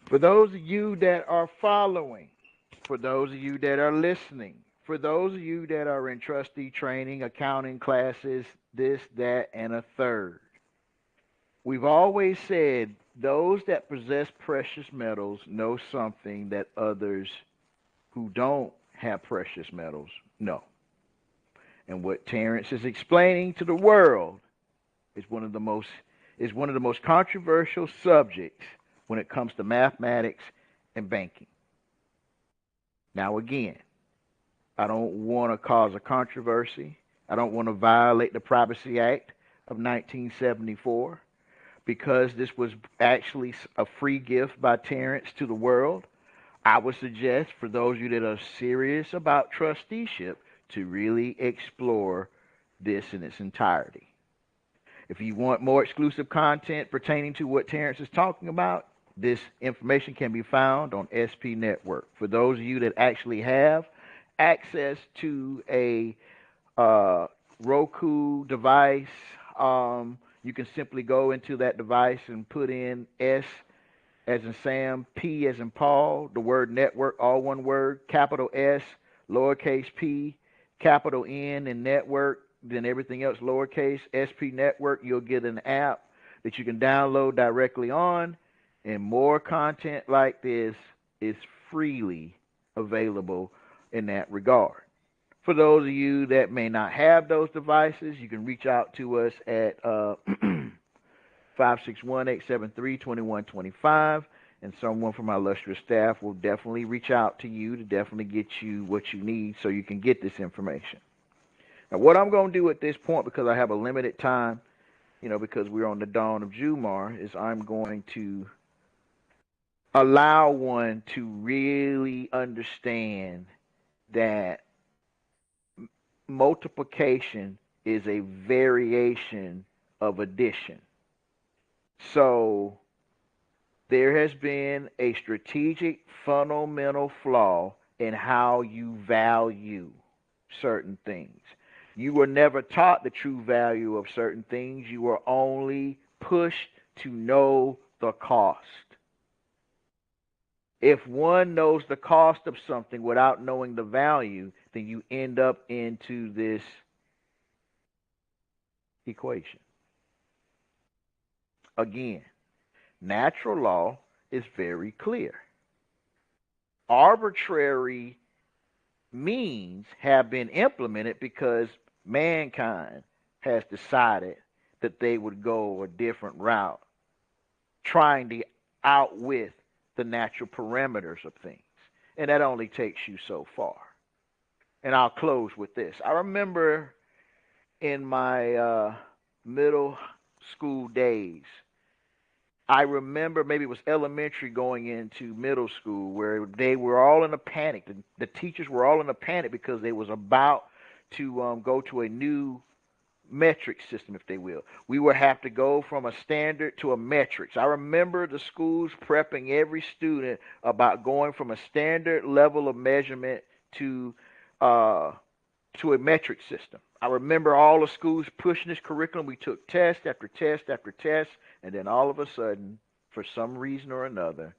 For those of you that are following, for those of you that are listening, for those of you that are in trustee training, accounting classes, this, that, and a third, We've always said those that possess precious metals know something that others who don't have precious metals know. And what Terrence is explaining to the world is one of the most controversial subjects when it comes to mathematics and banking. Now again, I don't want to cause a controversy. I don't want to violate the Privacy Act of 1974 because this was actually a free gift by Terrence to the world. I would suggest for those of you that are serious about trusteeship to really explore this in its entirety. If you want more exclusive content pertaining to what Terrence is talking about, this information can be found on SP Network. For those of you that actually have access to a Roku device, you can simply go into that device and put in S as in Sam, P as in Paul, the word network, all one word, capital S, lowercase p, capital N in network, then everything else lowercase, SP Network. You'll get an app that you can download directly on, and more content like this is freely available in that regard. For those of you that may not have those devices, you can reach out to us at 561-873-2125, and someone from our illustrious staff will definitely reach out to you to definitely get you what you need so you can get this information. Now, what I'm going to do at this point, because I have a limited time, because we're on the dawn of Jumar, is I'm going to allow one to really understand that multiplication is a variation of addition. So there has been a strategic fundamental flaw in how you value certain things. You were never taught the true value of certain things. You were only pushed to know the cost. If one knows the cost of something without knowing the value, then you end up into this equation. Again, natural law is very clear. Arbitrary means have been implemented because mankind has decided that they would go a different route, trying to outwit the natural parameters of things. And that only takes you so far. And I'll close with this. I remember in my middle school days, I remember maybe it was elementary going into middle school where they were all in a panic. The teachers were all in a panic because they was about to go to a new metric system, if they will. We would have to go from a standard to a metrics. I remember the schools prepping every student about going from a standard level of measurement to a metric system. I remember all the schools pushing this curriculum. We took test after test after test, and then all of a sudden, for some reason or another,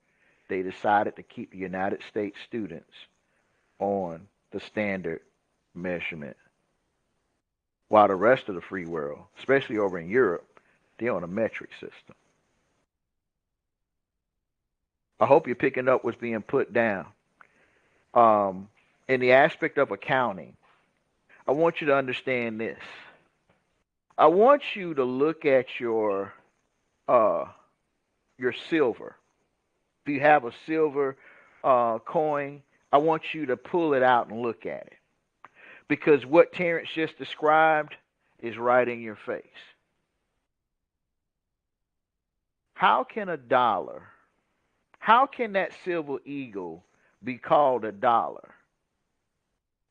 they decided to keep the United States students on the standard measurement, while the rest of the free world, especially over in Europe, they're on a metric system. I hope you're picking up what's being put down. In the aspect of accounting, I want you to understand this. I want you to look at your silver. If you have a silver coin, I want you to pull it out and look at it. Because what Terrence just described is right in your face. How can that silver eagle be called a dollar?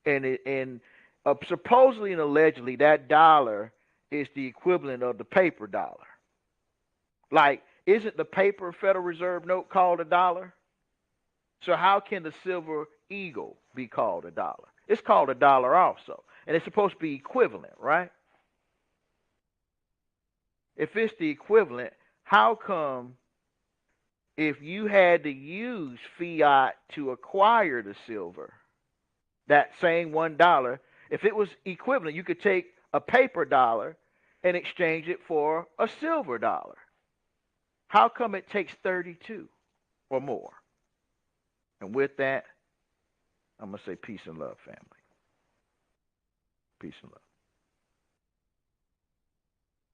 And supposedly and allegedly, that dollar is the equivalent of the paper dollar. Like, isn't the paper Federal Reserve note called a dollar? So how can the silver eagle be called a dollar? It's called a dollar also. And it's supposed to be equivalent, right? If it's the equivalent, how come if you had to use fiat to acquire the silver, that same $1, if it was equivalent, you could take a paper dollar and exchange it for a silver dollar. How come it takes 32 or more? And with that, I'm going to say peace and love, family. Peace and love.